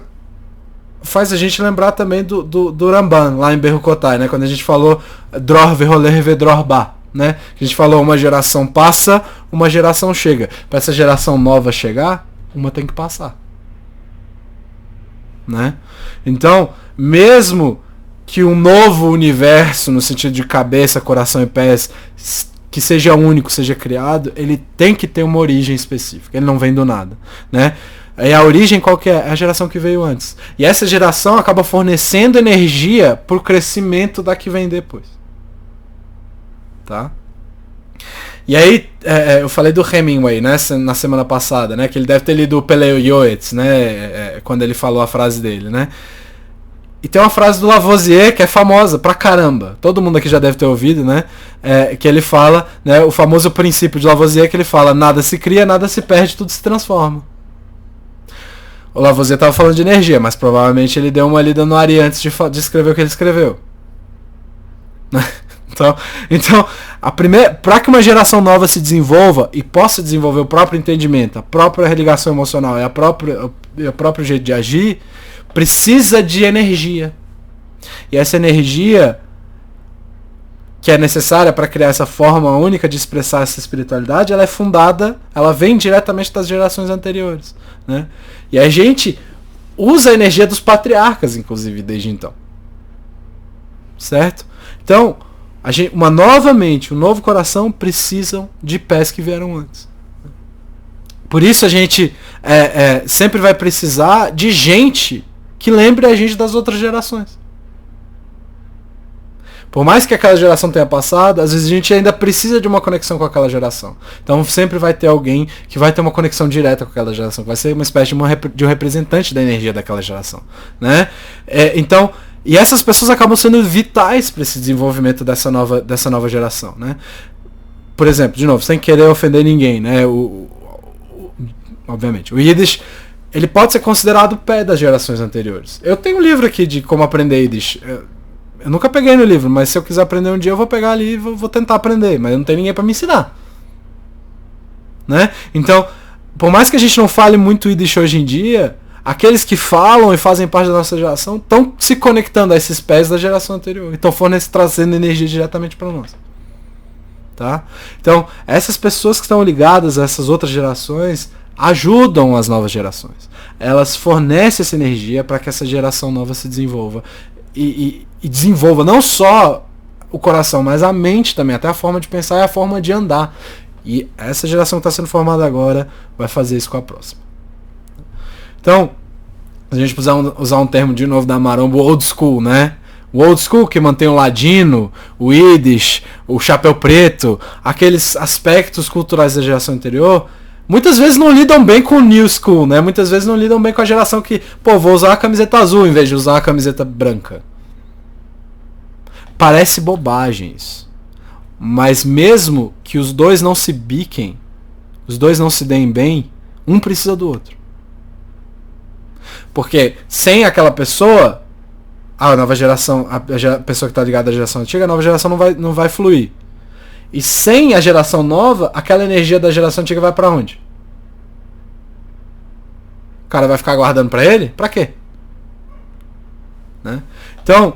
S1: faz a gente lembrar também do Ramban, lá em Berrucotai, né? Quando a gente falou Dror Veroler Vedror Ba, né? A gente falou uma geração passa, uma geração chega. Para essa geração nova chegar, uma tem que passar. Né? Então, mesmo que um novo universo, no sentido de cabeça, coração e pés, que seja único, seja criado, ele tem que ter uma origem específica. Ele não vem do nada, né? E a origem qual que é? É a geração que veio antes. E essa geração acaba fornecendo energia para o crescimento da que vem depois. Tá? E aí, eu falei do Hemingway, né, na semana passada, né? Que ele deve ter lido o Peleo Yoetz, né? Quando ele falou a frase dele, né? E tem uma frase do Lavoisier que é famosa pra caramba. Todo mundo aqui já deve ter ouvido, né? Que ele fala, né, o famoso princípio de Lavoisier, que ele fala: nada se cria, nada se perde, tudo se transforma. O Lavoisier estava falando de energia, mas provavelmente ele deu uma lida no Ari antes de escrever o que ele escreveu. Então para que uma geração nova se desenvolva e possa desenvolver o próprio entendimento, a própria ligação emocional e o próprio jeito de agir, precisa de energia. E essa energia que é necessária para criar essa forma única de expressar essa espiritualidade, ela é fundada, ela vem diretamente das gerações anteriores, né? E a gente usa a energia dos patriarcas, inclusive, desde então. Certo? Então, uma nova mente, um novo coração precisam de pés que vieram antes. Por isso a gente sempre vai precisar de gente que lembre a gente das outras gerações. Por mais que aquela geração tenha passado, às vezes a gente ainda precisa de uma conexão com aquela geração. Então sempre vai ter alguém que vai ter uma conexão direta com aquela geração, que vai ser uma espécie de um representante da energia daquela geração, né? Então, e essas pessoas acabam sendo vitais para esse desenvolvimento dessa nova geração, né? Por exemplo, de novo, sem querer ofender ninguém, né? Obviamente, o Yiddish, ele pode ser considerado o pé das gerações anteriores. Eu tenho um livro aqui de como aprender Yiddish. Eu nunca peguei no livro, mas se eu quiser aprender um dia, eu vou pegar ali e vou tentar aprender. Mas não tem ninguém para me ensinar, né? Então, por mais que a gente não fale muito Yiddish hoje em dia, aqueles que falam e fazem parte da nossa geração estão se conectando a esses pés da geração anterior. Então, trazendo energia diretamente para nós. Tá? Então, essas pessoas que estão ligadas a essas outras gerações ajudam as novas gerações. Elas fornecem essa energia para que essa geração nova se desenvolva. E desenvolva não só o coração, mas a mente também, até a forma de pensar e a forma de andar. E essa geração que está sendo formada agora vai fazer isso com a próxima. Então, a gente precisa usar um termo de novo da maromba, o old school, né? O old school que mantém o ladino, o Yiddish, o chapéu preto, aqueles aspectos culturais da geração anterior, muitas vezes não lidam bem com o new school, né? Muitas vezes não lidam bem com a geração que, vou usar a camiseta azul em vez de usar a camiseta branca. Parece bobagem isso. Mas mesmo que os dois não se biquem, os dois não se deem bem, um precisa do outro. Porque sem aquela pessoa, a nova geração, a pessoa que está ligada à geração antiga, a nova geração não vai fluir. E sem a geração nova, aquela energia da geração antiga vai para onde? O cara vai ficar guardando para ele? Para quê? Né? Então,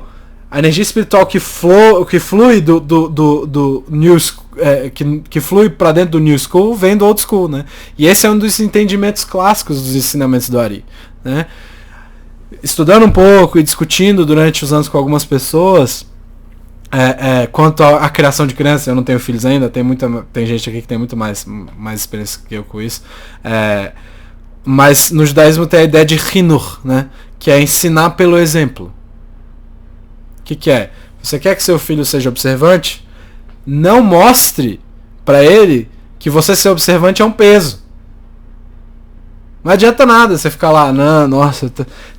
S1: a energia espiritual que flui do new que flui para dentro do new school vem do old school, né? E esse é um dos entendimentos clássicos dos ensinamentos do Ari, né? Estudando um pouco e discutindo durante os anos com algumas pessoas quanto à criação de crianças. Eu não tenho filhos ainda, tem gente aqui que tem muito mais experiência que eu com isso, mas no judaísmo tem a ideia de Hinur, né? Que é ensinar pelo exemplo. O que é? Você quer que seu filho seja observante? Não mostre para ele que você ser observante é um peso. Não adianta nada você ficar lá, não, nossa,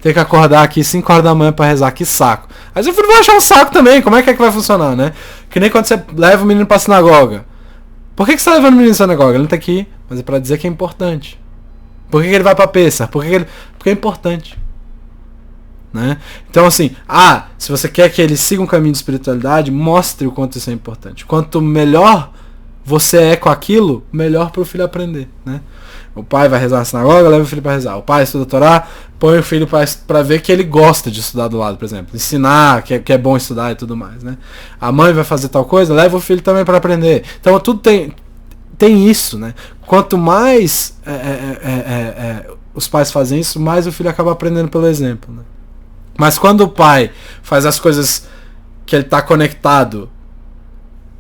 S1: tem que acordar aqui 5 horas da manhã para rezar, que saco. Aí seu filho vai achar um saco também, como é que vai funcionar, né? Que nem quando você leva o menino pra sinagoga. Por que você tá levando o menino pra sinagoga? Ele tá aqui, mas é pra dizer que é importante. Por que ele vai pra Pêssar? Porque é importante. Né? Então assim, se você quer que ele siga um caminho de espiritualidade, mostre o quanto isso é importante. Quanto melhor você é com aquilo, melhor para o filho aprender, né? O pai vai rezar na sinagoga, leva o filho para rezar. O pai estuda a Torá, põe o filho para ver que ele gosta de estudar do lado, por exemplo. Ensinar que é bom estudar e tudo mais, né? A mãe vai fazer tal coisa, leva o filho também para aprender. Então tudo tem isso, né? Quanto mais os pais fazem isso, mais o filho acaba aprendendo pelo exemplo, né? Mas quando o pai faz as coisas que ele está conectado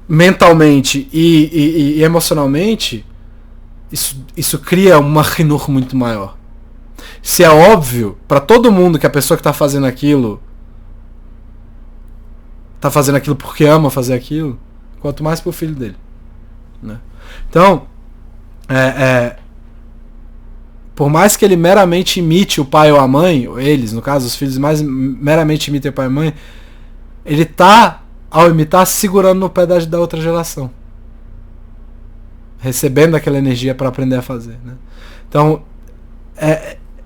S1: mentalmente e emocionalmente, isso cria uma rinur muito maior. Se é óbvio para todo mundo que a pessoa que está fazendo aquilo porque ama fazer aquilo, quanto mais pro filho dele, né? Então, por mais que ele meramente imite o pai ou a mãe, ou eles, no caso, os filhos mais meramente imitem o pai e a mãe, ele tá, ao imitar, segurando no pé da outra geração. Recebendo aquela energia para aprender a fazer, né? Então,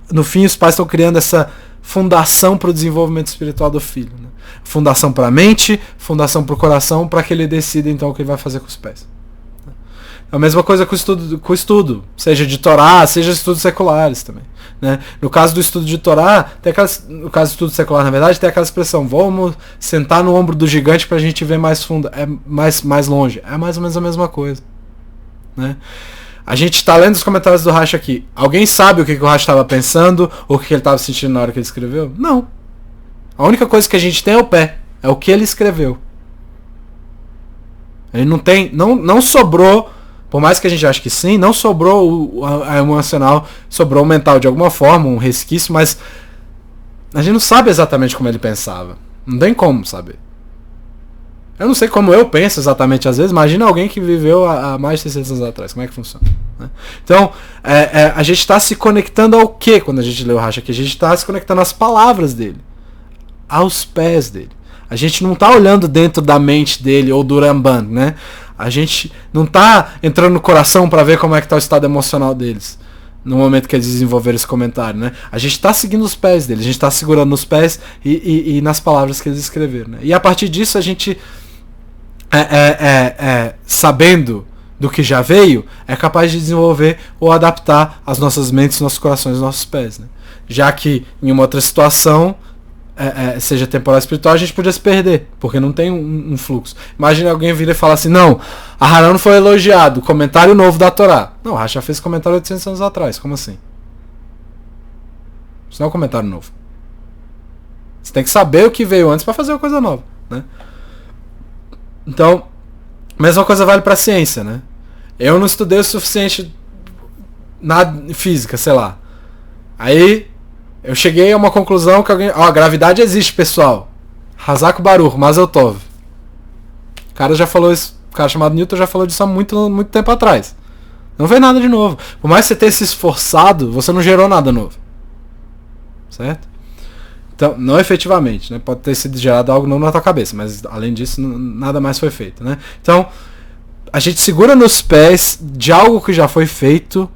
S1: no fim, os pais estão criando essa fundação para o desenvolvimento espiritual do filho, né? Fundação para a mente, fundação para o coração, para que ele decida então o que ele vai fazer com os pés. A mesma coisa com o estudo, seja de Torá, seja estudos seculares também, né? No caso do estudo de Torá, no caso do estudo secular, na verdade, tem aquela expressão: vamos sentar no ombro do gigante para a gente ver mais fundo, mais longe. É mais ou menos a mesma coisa, né? A gente está lendo os comentários do Rashi aqui. Alguém sabe o que o Rashi estava pensando ou o que ele estava sentindo na hora que ele escreveu? Não. A única coisa que a gente tem é o pé, é o que ele escreveu. Ele não sobrou Por mais que a gente ache que sim, não sobrou a emocional, sobrou o mental de alguma forma, um resquício, mas a gente não sabe exatamente como ele pensava. Não tem como saber. Eu não sei como eu penso exatamente às vezes. Imagina alguém que viveu há mais de 600 anos atrás. Como é que funciona? Né? Então, a gente está se conectando ao quê quando a gente lê o Racha aqui? A gente está se conectando às palavras dele. Aos pés dele. A gente não está olhando dentro da mente dele ou do Ramban, né? A gente não está entrando no coração para ver como é que está o estado emocional deles. No momento que eles desenvolveram esse comentário, né? A gente está seguindo os pés deles. A gente está segurando nos pés e nas palavras que eles escreveram. Né? E a partir disso a gente... sabendo do que já veio, é capaz de desenvolver ou adaptar as nossas mentes, nossos corações, nossos pés. Né? Já que em uma outra situação, seja temporal ou espiritual, a gente podia se perder, porque não tem um fluxo. Imagina alguém vir e falar assim, não, a Haran foi elogiado, comentário novo da Torá. Não, a Racha fez comentário 800 anos atrás, como assim? Isso não é um comentário novo. Você tem que saber o que veio antes para fazer uma coisa nova. Né? Então, mesma coisa vale para a ciência, né? Eu não estudei o suficiente na física, sei lá. Aí eu cheguei a uma conclusão que alguém... Ó, a gravidade existe, pessoal. Hazak Baruch, Mazel Tov. O cara já falou isso, o cara chamado Newton já falou disso há muito, muito tempo atrás. Não veio nada de novo. Por mais que você tenha se esforçado, você não gerou nada novo. Certo? Então, não efetivamente, né? Pode ter sido gerado algo novo na tua cabeça, mas além disso, nada mais foi feito, né? Então, a gente segura nos pés de algo que já foi feito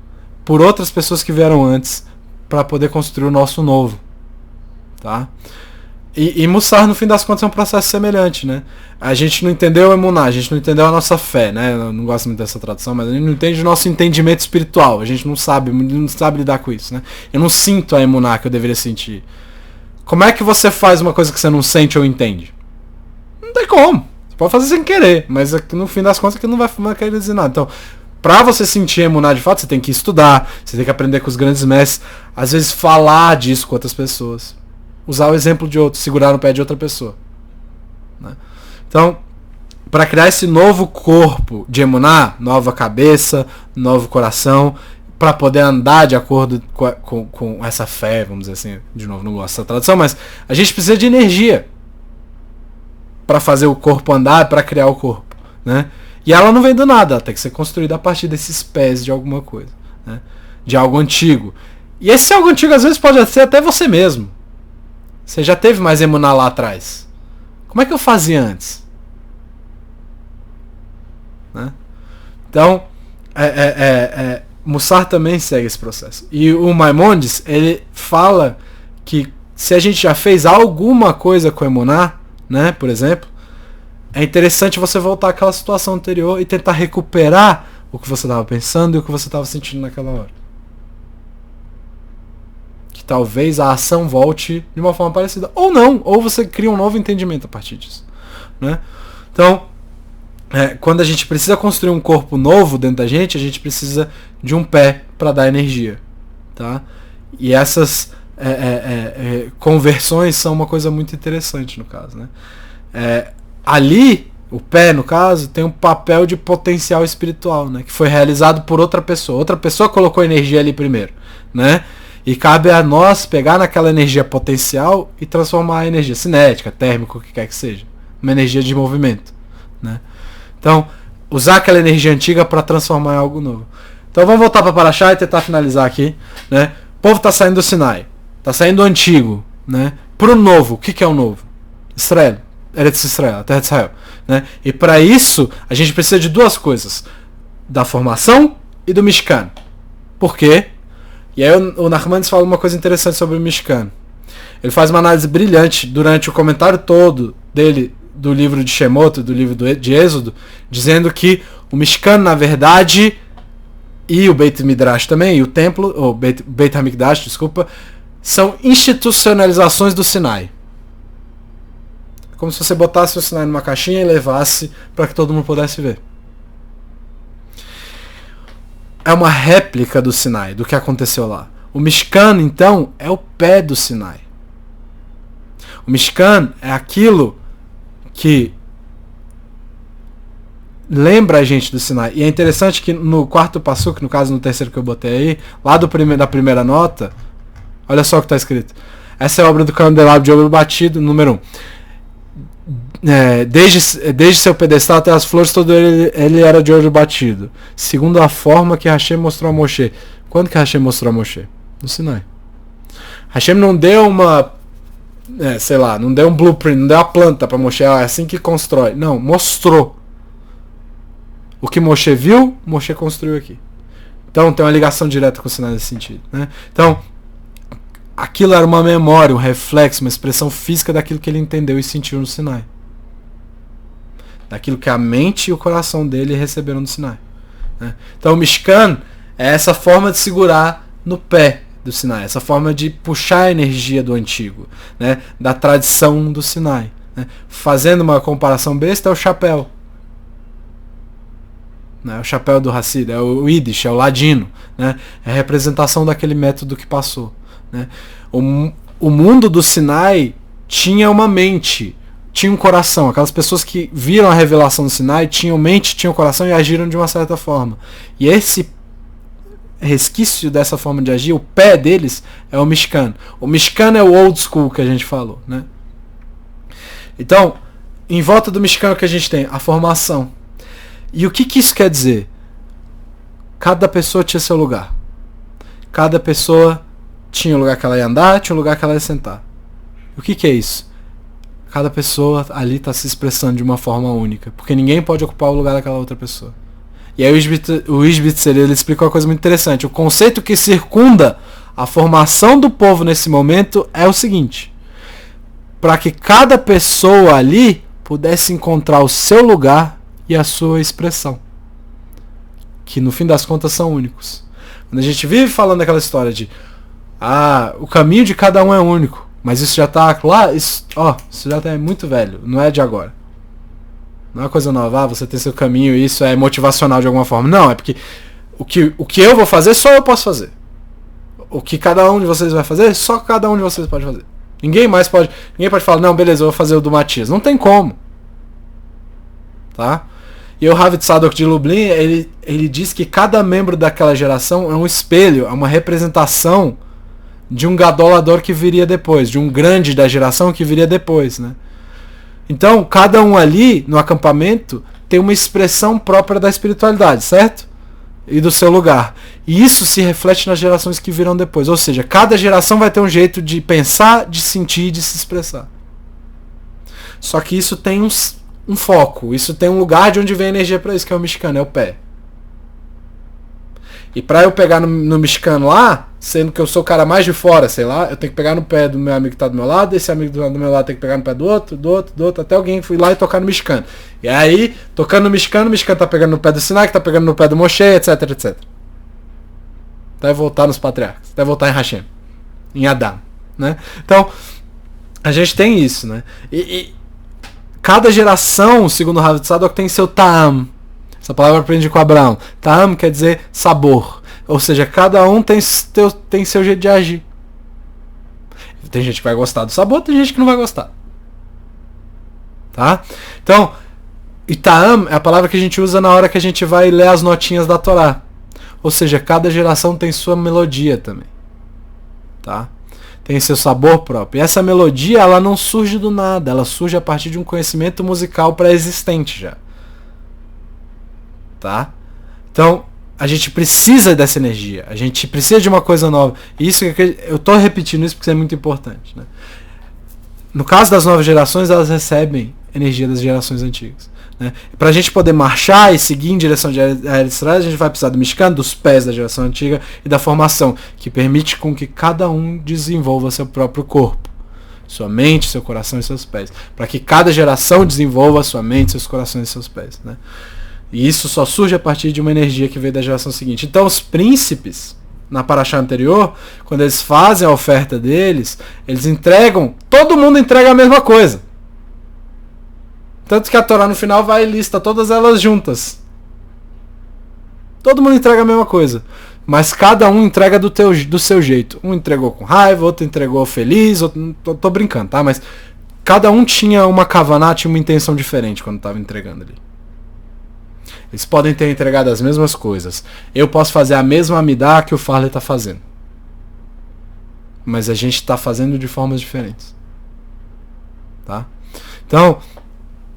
S1: por outras pessoas que vieram antes para poder construir o nosso novo, tá? E Mussar, no fim das contas, é um processo semelhante, né? A gente não entendeu o Emuná, a gente não entendeu a nossa fé, né? Eu não gosto muito dessa tradução, mas a gente não entende o nosso entendimento espiritual, a gente não sabe lidar com isso, né? Eu não sinto a Emuná que eu deveria sentir. Como é que você faz uma coisa que você não sente ou entende? Não tem como. Você pode fazer sem querer, mas no fim das contas que não vai querer dizer nada. Então, pra você sentir emuná de fato, você tem que estudar, você tem que aprender com os grandes mestres, às vezes falar disso com outras pessoas. Usar o exemplo de outro, segurar no pé de outra pessoa. Né? Então, para criar esse novo corpo de emuná, nova cabeça, novo coração, para poder andar de acordo com essa fé, vamos dizer assim, de novo, não gosto dessa tradução, mas a gente precisa de energia para fazer o corpo andar, para criar o corpo, né? E ela não vem do nada, ela tem que ser construída a partir desses pés de alguma coisa, né? De algo antigo. E esse algo antigo às vezes pode ser até você mesmo. Você já teve mais emuná lá atrás. Como é que eu fazia antes? Né? Então, Mussar também segue esse processo. E o Maimonides, ele fala que se a gente já fez alguma coisa com emuná, né, por exemplo, é interessante você voltar àquela situação anterior e tentar recuperar o que você estava pensando e o que você estava sentindo naquela hora. Que talvez a ação volte de uma forma parecida. Ou não, ou você cria um novo entendimento a partir disso. Né? Então, quando a gente precisa construir um corpo novo dentro da gente, a gente precisa de um pé para dar energia. Tá? E essas conversões são uma coisa muito interessante no caso. Né? Ali, o pé, no caso, tem um papel de potencial espiritual, né? Que foi realizado por outra pessoa. Outra pessoa colocou energia ali primeiro. Né? E cabe a nós pegar naquela energia potencial e transformar a energia cinética, térmica, o que quer que seja. Uma energia de movimento. Né? Então, usar aquela energia antiga para transformar em algo novo. Então vamos voltar para Parashá e tentar finalizar aqui. Né? O povo está saindo do Sinai. Está saindo do antigo. Né? Para o novo. O que é o novo? Israel. Eretz Israel, a terra de Israel. Né? E para isso, a gente precisa de duas coisas. Da formação e do Mishkan. Por quê? E aí o Nachmanides fala uma coisa interessante sobre o Mishkan. Ele faz uma análise brilhante durante o comentário todo dele do livro de Shemot, do livro de Êxodo, dizendo que o Mishkan, na verdade, e o Beit Midrash também, e o templo, ou Beit HaMikdash, desculpa, são institucionalizações do Sinai. Como se você botasse o Sinai numa caixinha e levasse para que todo mundo pudesse ver. É uma réplica do Sinai, do que aconteceu lá. O Mishkan, então, é o pé do Sinai. O Mishkan é aquilo que lembra a gente do Sinai. E é interessante que no quarto Passuk, no caso no terceiro que eu botei aí, lá da primeira nota, olha só o que está escrito. Essa é a obra do candelabro de ouro batido, número 1. Desde seu pedestal até as flores, todo ele era de ouro batido, segundo a forma que Hashem mostrou a Moshe. Quando que Hashem mostrou a Moshe? No Sinai. Hashem não deu não deu um blueprint, não deu a planta para Moshe, é assim que constrói. Não, mostrou. O que Moshe viu, Moshe construiu aqui. Então tem uma ligação direta com o Sinai nesse sentido, né? Então, aquilo era uma memória, um reflexo, uma expressão física daquilo que ele entendeu e sentiu no Sinai. Daquilo que a mente e o coração dele receberam no Sinai, né? Então o Mishkan é essa forma de segurar no pé do Sinai, essa forma de puxar a energia do antigo, né? Da tradição do Sinai, né? Fazendo uma comparação besta, é o chapéu. É o chapéu do Hassid, é o Yiddish, é o ladino, né? É a representação daquele método que passou, né? O mundo do Sinai tinha uma mente, tinha um coração. Aquelas pessoas que viram a revelação do Sinai tinham mente, tinham coração e agiram de uma certa forma. E esse resquício dessa forma de agir, o pé deles, é o Mishkan. O Mishkan é o old school que a gente falou, né? Então, em volta do Mishkan o que a gente tem? A formação. E o que isso quer dizer? Cada pessoa tinha seu lugar. Cada pessoa tinha o lugar que ela ia andar, tinha o lugar que ela ia sentar. O que é isso? Cada pessoa ali está se expressando de uma forma única, porque ninguém pode ocupar o lugar daquela outra pessoa. E aí o Ishbitzer, ele explica uma coisa muito interessante. O conceito que circunda a formação do povo nesse momento é o seguinte: para que cada pessoa ali pudesse encontrar o seu lugar e a sua expressão, que no fim das contas são únicos. Quando a gente vive falando aquela história de o caminho de cada um é único, mas isso já está lá, isso já é muito velho, não é de agora. Não é uma coisa nova, você tem seu caminho e isso é motivacional de alguma forma. Não, é porque o que eu vou fazer, só eu posso fazer. O que cada um de vocês vai fazer, só cada um de vocês pode fazer. Ninguém pode falar, não, beleza, eu vou fazer o do Matias. Não tem como. Tá? E o Rav Tzadok de Lublin, ele diz que cada membro daquela geração é um espelho, é uma representação de um gadolador que viria depois, de um grande da geração que viria depois, né? Então, cada um ali no acampamento tem uma expressão própria da espiritualidade, certo? E do seu lugar. E isso se reflete nas gerações que virão depois. Ou seja, cada geração vai ter um jeito de pensar, de sentir, de se expressar. Só que isso tem um foco, isso tem um lugar de onde vem a energia para isso, que é o Mishkan, é o pé. E para eu pegar no Mishkan lá, sendo que eu sou o cara mais de fora, sei lá, eu tenho que pegar no pé do meu amigo que tá do meu lado, esse amigo do meu lado tem que pegar no pé do outro, até alguém fui lá e tocar no Mishkan. E aí, tocando no Mishkan tá pegando no pé do Sinai, que tá pegando no pé do Moshe, etc, etc. Até voltar nos patriarcas, até voltar em Hashem, em Adam, né? Então, a gente tem isso, né? E cada geração, segundo o Rav Tzadok, tem seu ta'am. Essa palavra eu aprendi com Abraão. Ta'am quer dizer sabor. Ou seja, cada um tem seu jeito de agir. Tem gente que vai gostar do sabor, tem gente que não vai gostar. Tá? Então, ta'am é a palavra que a gente usa na hora que a gente vai ler as notinhas da Torá. Ou seja, cada geração tem sua melodia também. Tá? Tem seu sabor próprio. E essa melodia, ela não surge do nada, ela surge a partir de um conhecimento musical pré-existente já. Tá? Então, a gente precisa dessa energia, a gente precisa de uma coisa nova. E isso eu estou repetindo isso porque isso é muito importante, né? No caso das novas gerações, elas recebem energia das gerações antigas, né? Para a gente poder marchar e seguir em direção de Eretz Israel, a gente vai precisar do Mishkan, dos pés da geração antiga e da formação, que permite com que cada um desenvolva seu próprio corpo, sua mente, seu coração e seus pés, para que cada geração desenvolva sua mente, seus corações e seus pés, né? E isso só surge a partir de uma energia que veio da geração seguinte. Então os príncipes, na paraxá anterior, quando eles fazem a oferta deles, eles entregam, todo mundo entrega a mesma coisa. Tanto que a Torá no final vai e lista todas elas juntas. Todo mundo entrega a mesma coisa. Mas cada um entrega do seu jeito. Um entregou com raiva, outro entregou feliz, outro, tô brincando, tá? Mas cada um tinha uma kavaná, tinha uma intenção diferente quando estava entregando ali. Eles podem ter entregado as mesmas coisas. Eu posso fazer a mesma amidá que o Farley está fazendo. Mas a gente está fazendo de formas diferentes. Tá? Então,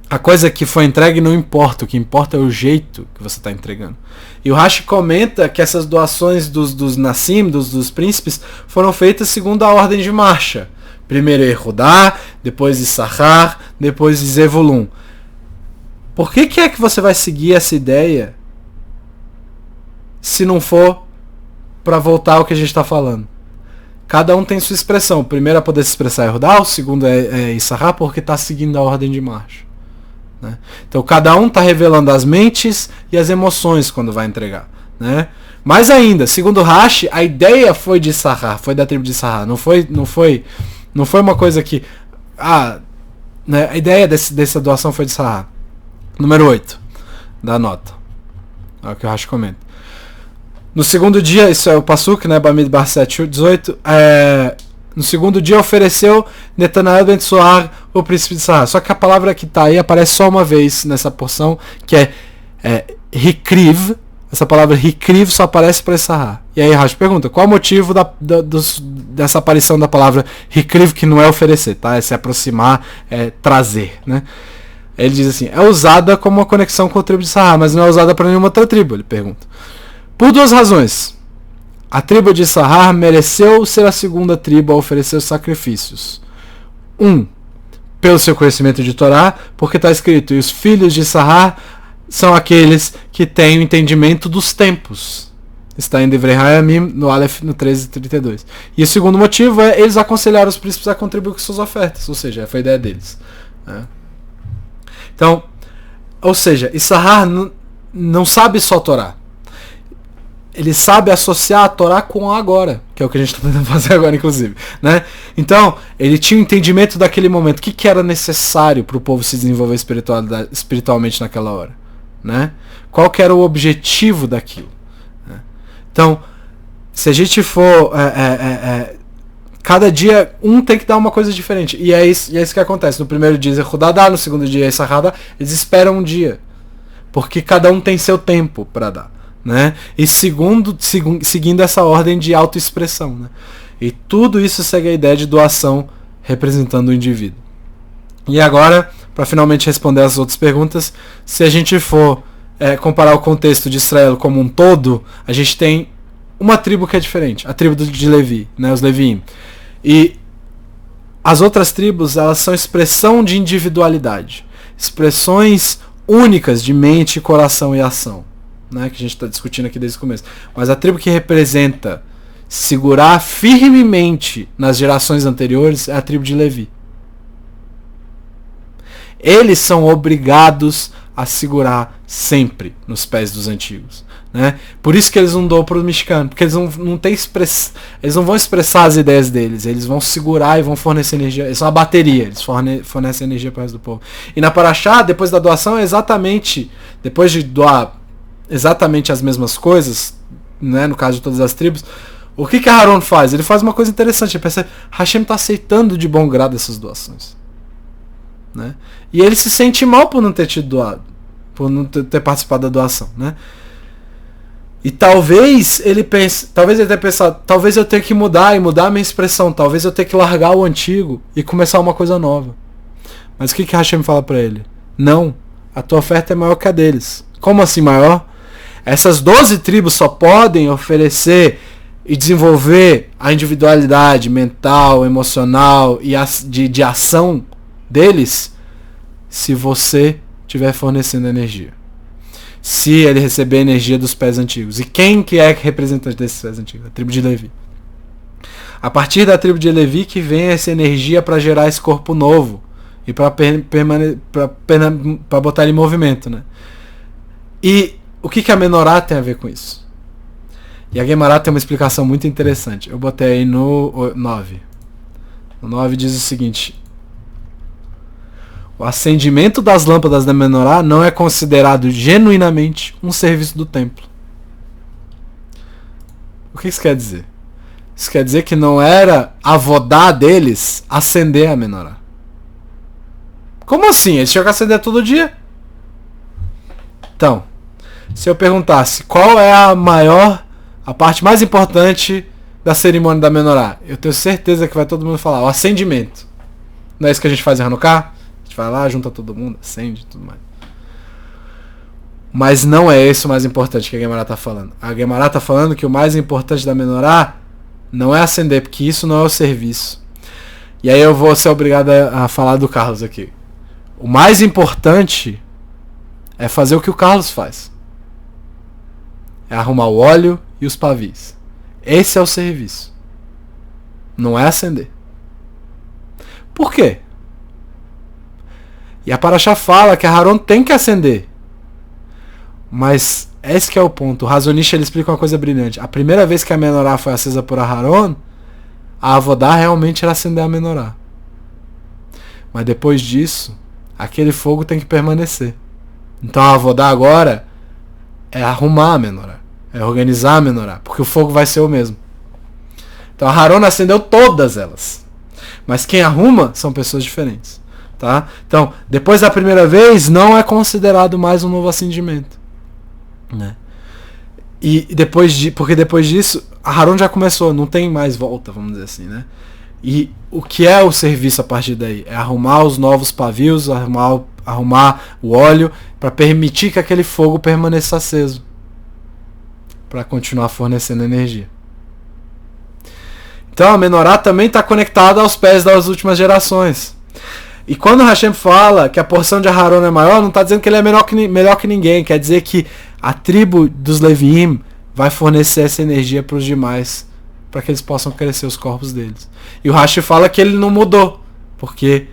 S1: a coisa que foi entregue não importa. O que importa é o jeito que você está entregando. E o Rashi comenta que essas doações dos Nassim, dos príncipes, foram feitas segundo a ordem de marcha. Primeiro Yehudá, depois Issachar, depois Zevulun. Por que é que você vai seguir essa ideia se não for para voltar ao que a gente está falando? Cada um tem sua expressão. O primeiro a poder se expressar é Yehudá, o segundo é Issachar, porque está seguindo a ordem de marcha. Né? Então cada um está revelando as mentes e as emoções quando vai entregar. Né? Mais ainda, segundo Rashi, a ideia foi de Issachar, foi da tribo de Issachar. Não foi uma coisa que... né? A ideia dessa doação foi de Issachar. Número 8 da nota. É o que o Rashi comenta. No segundo dia, isso é o Pasuk, né? Bamidbar 7:18. No segundo dia ofereceu Netanael ben Tsuar, o príncipe de Issachar. Só que a palavra que está aí aparece só uma vez nessa porção, que é Hikriv. Essa palavra Hikriv só aparece para Issachar. E aí Rashi pergunta, qual o motivo dessa aparição da palavra Hikriv, que não é oferecer, tá? É se aproximar, é trazer, né? Ele diz assim, é usada como uma conexão com a tribo de Issachar, mas não é usada para nenhuma outra tribo, ele pergunta. Por duas razões. A tribo de Issachar mereceu ser a segunda tribo a oferecer os sacrifícios. Pelo seu conhecimento de Torá, porque está escrito, e os filhos de Issachar são aqueles que têm o entendimento dos tempos. Está em Devrei Hayamim, no Aleph, no 13:32. E o segundo motivo é eles aconselharam os príncipes a contribuir com suas ofertas, ou seja, foi a ideia deles. Então, ou seja, Issachar não sabe só Torá. Ele sabe associar a Torá com o agora, que é o que a gente está tentando fazer agora, inclusive. Né? Então, ele tinha um entendimento daquele momento. O que era necessário para o povo se desenvolver espiritualmente naquela hora? Né? Qual que era o objetivo daquilo? Né? Então, se a gente for... cada dia, tem que dar uma coisa diferente. E é isso que acontece. No primeiro dia é Yehudá, no segundo dia é Issachar, eles esperam um dia. Porque cada um tem seu tempo para dar. Né? E seguindo essa ordem de autoexpressão. Né? E tudo isso segue a ideia de doação representando o indivíduo. E agora, para finalmente responder as outras perguntas, se a gente for comparar o contexto de Israel como um todo, a gente tem uma tribo que é diferente, a tribo de Levi, né? Os Leviim. E as outras tribos, elas são expressão de individualidade, expressões únicas de mente, coração e ação. Né, que a gente está discutindo aqui desde o começo. Mas a tribo que representa segurar firmemente nas gerações anteriores é a tribo de Levi. Eles são obrigados a segurar sempre nos pés dos antigos. Né? Por isso que eles não dão para os mexicanos, porque eles eles não vão expressar as ideias deles, eles vão segurar e vão fornecer energia. Eles são a bateria, eles fornecem energia para o resto do povo. E na Parashá, depois da doação, depois de doar exatamente as mesmas coisas, né, no caso de todas as tribos, o que Aaron faz? Ele faz uma coisa interessante, ele pensa, Hashem está aceitando de bom grado essas doações. Né? E ele se sente mal por não ter tido doado, por não ter participado da doação. Né? E talvez ele tenha pensado, talvez eu tenha que mudar a minha expressão, talvez eu tenha que largar o antigo e começar uma coisa nova. Mas o que Hashem fala para ele? Não, a tua oferta é maior que a deles. Como assim maior? Essas 12 tribos só podem oferecer e desenvolver a individualidade mental, emocional e de ação deles se você estiver fornecendo energia. Se ele receber energia dos pés antigos. E quem que é representante desses pés antigos? A tribo de Levi. A partir da tribo de Levi que vem essa energia para gerar esse corpo novo e para botar ele em movimento. Né? E o que a menorá tem a ver com isso? E a Guemará tem uma explicação muito interessante. Eu botei aí no 9. O 9 diz o seguinte: o acendimento das lâmpadas da menorá não é considerado genuinamente um serviço do templo. O que isso quer dizer? Isso quer dizer que não era avodá deles acender a menorá. Como assim? Eles tinham que acender todo dia? Então, se eu perguntasse qual é a parte mais importante da cerimônia da Menorá, eu tenho certeza que vai todo mundo falar, o acendimento. Não é isso que a gente faz em Hanukkah? A gente vai lá, junta todo mundo, acende e tudo mais. Mas não é esse o mais importante que a Guemará está falando. A Guemará está falando que o mais importante da Menorá não é acender, porque isso não é o serviço. E aí eu vou ser obrigado a falar do Carlos aqui. O mais importante é fazer o que o Carlos faz. É arrumar o óleo e os pavis. Esse é o serviço. Não é acender. Por quê? E a Parashá fala que Aharon tem que acender. Mas esse que é o ponto. O Razonish ele explica uma coisa brilhante. A primeira vez que a Menorá foi acesa por Aharon, a Avodá realmente era acender a Menorá. Mas depois disso, aquele fogo tem que permanecer. Então a Avodá agora é arrumar a Menorá. É organizar a Menorá. Porque o fogo vai ser o mesmo. Então a Aharon acendeu todas elas. Mas quem arruma são pessoas diferentes. Tá? Então, depois da primeira vez, não é considerado mais um novo acendimento. Né? E porque depois disso, Aharon já começou, não tem mais volta, vamos dizer assim, né? E o que é o serviço a partir daí? É arrumar os novos pavios, arrumar o óleo, para permitir que aquele fogo permaneça aceso, para continuar fornecendo energia. Então a Menorá também está conectada aos pés das últimas gerações. E quando Hashem fala que a porção de Aharon é maior, não está dizendo que ele é melhor que ninguém. Quer dizer que a tribo dos Leviim vai fornecer essa energia para os demais, para que eles possam crescer os corpos deles. E o Rashi fala que ele não mudou, porque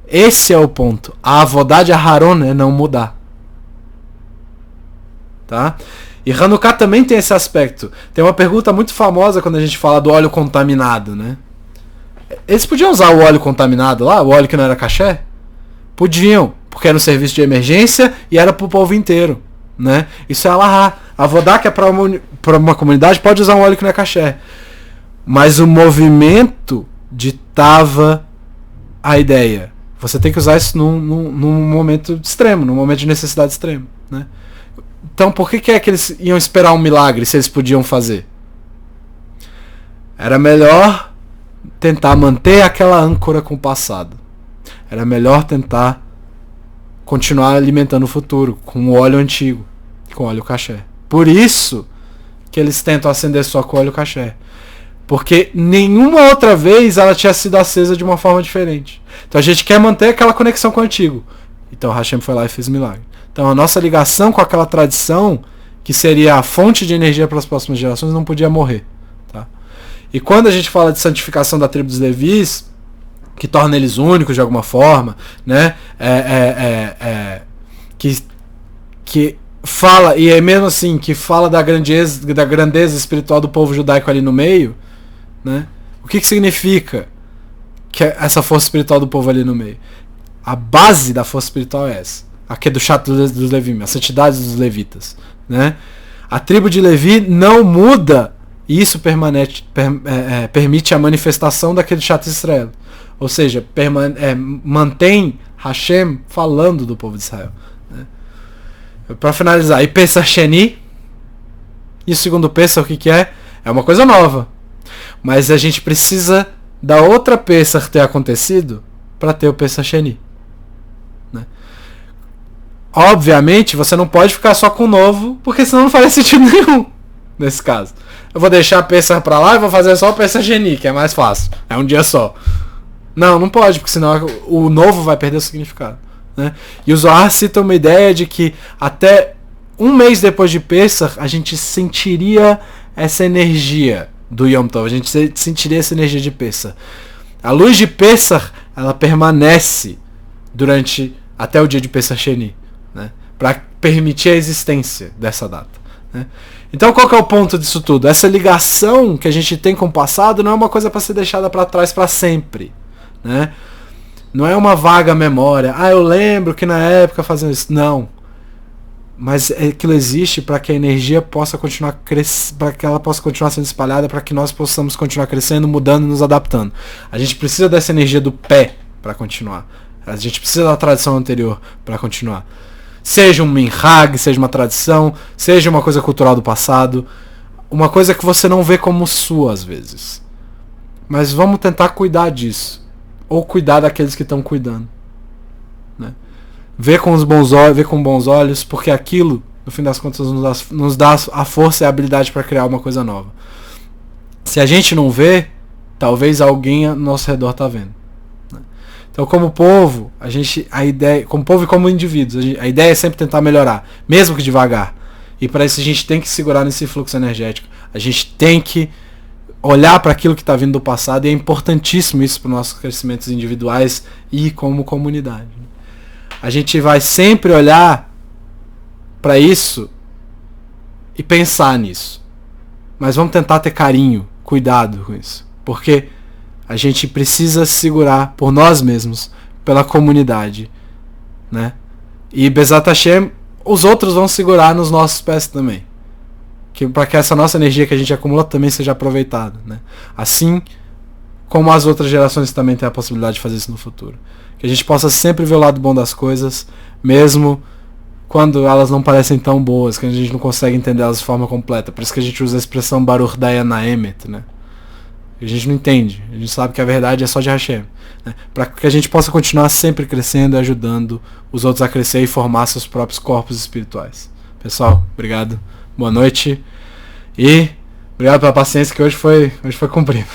S1: esse é o ponto. A avodá de Aharon é não mudar. Tá? E Hanukkah também tem esse aspecto. Tem uma pergunta muito famosa quando a gente fala do óleo contaminado, né? Eles podiam usar o óleo contaminado lá, o óleo que não era caché? Podiam, porque era um serviço de emergência e era para o povo inteiro, né? Isso é alahá. A avodá que é para uma comunidade pode usar um óleo que não é caché. Mas o movimento ditava a ideia. Você tem que usar isso num momento extremo, num momento de necessidade extrema, né? Então por que é que eles iam esperar um milagre se eles podiam fazer? Era melhor tentar manter aquela âncora com o passado. Era melhor tentar continuar alimentando o futuro com o óleo antigo, com óleo caché. Por isso que eles tentam acender só com óleo caché. Porque nenhuma outra vez ela tinha sido acesa de uma forma diferente. Então a gente quer manter aquela conexão com o antigo. Então Hashem foi lá e fez milagre. Então a nossa ligação com aquela tradição, que seria a fonte de energia para as próximas gerações, não podia morrer. Tá? E quando a gente fala de santificação da tribo dos Levis, que torna eles únicos de alguma forma, né? Que fala, e é mesmo assim, que fala da grandeza espiritual do povo judaico ali no meio, né? O que significa que essa força espiritual do povo ali no meio? A base da força espiritual é essa. Aqui é do chato dos Levi, a santidade dos levitas, né? A tribo de Levi não muda, e isso permite a manifestação daquele chato de Israel. Ou seja, mantém Hashem falando do povo de Israel. Né? Para finalizar, e Pesach Sheni, e o segundo Pesach, o que é? É uma coisa nova. Mas a gente precisa da outra Pesach ter acontecido para ter o Pesach Sheni. Né? Obviamente, você não pode ficar só com o novo, porque senão não faz sentido nenhum nesse caso. Eu vou deixar a Pesach para lá e vou fazer só o Pesach Sheni, que é mais fácil. É um dia só. Não pode, porque senão o novo vai perder o significado. Né? E o Zohar cita uma ideia de que até um mês depois de Pesach, a gente sentiria essa energia do Yom Tov, a gente sentiria essa energia de Pesach. A luz de Pesach, ela permanece até o dia de Pesach Sheni, né? Para permitir a existência dessa data. Né? Então qual que é o ponto disso tudo? Essa ligação que a gente tem com o passado não é uma coisa para ser deixada para trás para sempre. Né? Não é uma vaga memória. Eu lembro que na época fazendo isso. Não. Mas aquilo existe para que a energia possa continuar crescendo, para que ela possa continuar sendo espalhada, para que nós possamos continuar crescendo, mudando e nos adaptando. A gente precisa dessa energia do pé para continuar. A gente precisa da tradição anterior para continuar. Seja um minhag, seja uma tradição, seja uma coisa cultural do passado, uma coisa que você não vê como sua às vezes. Mas vamos tentar cuidar disso, ou cuidar daqueles que estão cuidando, né? Ver com bons olhos, porque aquilo, no fim das contas, nos dá a força e a habilidade para criar uma coisa nova. Se a gente não vê, talvez alguém ao nosso redor tá vendo. Então, como povo, como povo e como indivíduos, a ideia é sempre tentar melhorar, mesmo que devagar. E para isso a gente tem que segurar nesse fluxo energético. A gente tem que olhar para aquilo que está vindo do passado, e é importantíssimo isso para os nossos crescimentos individuais e como comunidade. A gente vai sempre olhar para isso e pensar nisso. Mas vamos tentar ter carinho, cuidado com isso. Porque a gente precisa se segurar por nós mesmos, pela comunidade, né? E Bezat Hashem, os outros vão segurar nos nossos pés também, para que essa nossa energia que a gente acumula também seja aproveitada, né? Assim como as outras gerações também têm a possibilidade de fazer isso no futuro. Que a gente possa sempre ver o lado bom das coisas, mesmo quando elas não parecem tão boas, que a gente não consegue entender elas de forma completa. Por isso que a gente usa a expressão Baruch Dayana Emet, né? A gente não entende, a gente sabe que a verdade é só de Hashem, né? Para que a gente possa continuar sempre crescendo e ajudando os outros a crescer e formar seus próprios corpos espirituais. Pessoal, obrigado, boa noite e obrigado pela paciência, que hoje foi cumprido.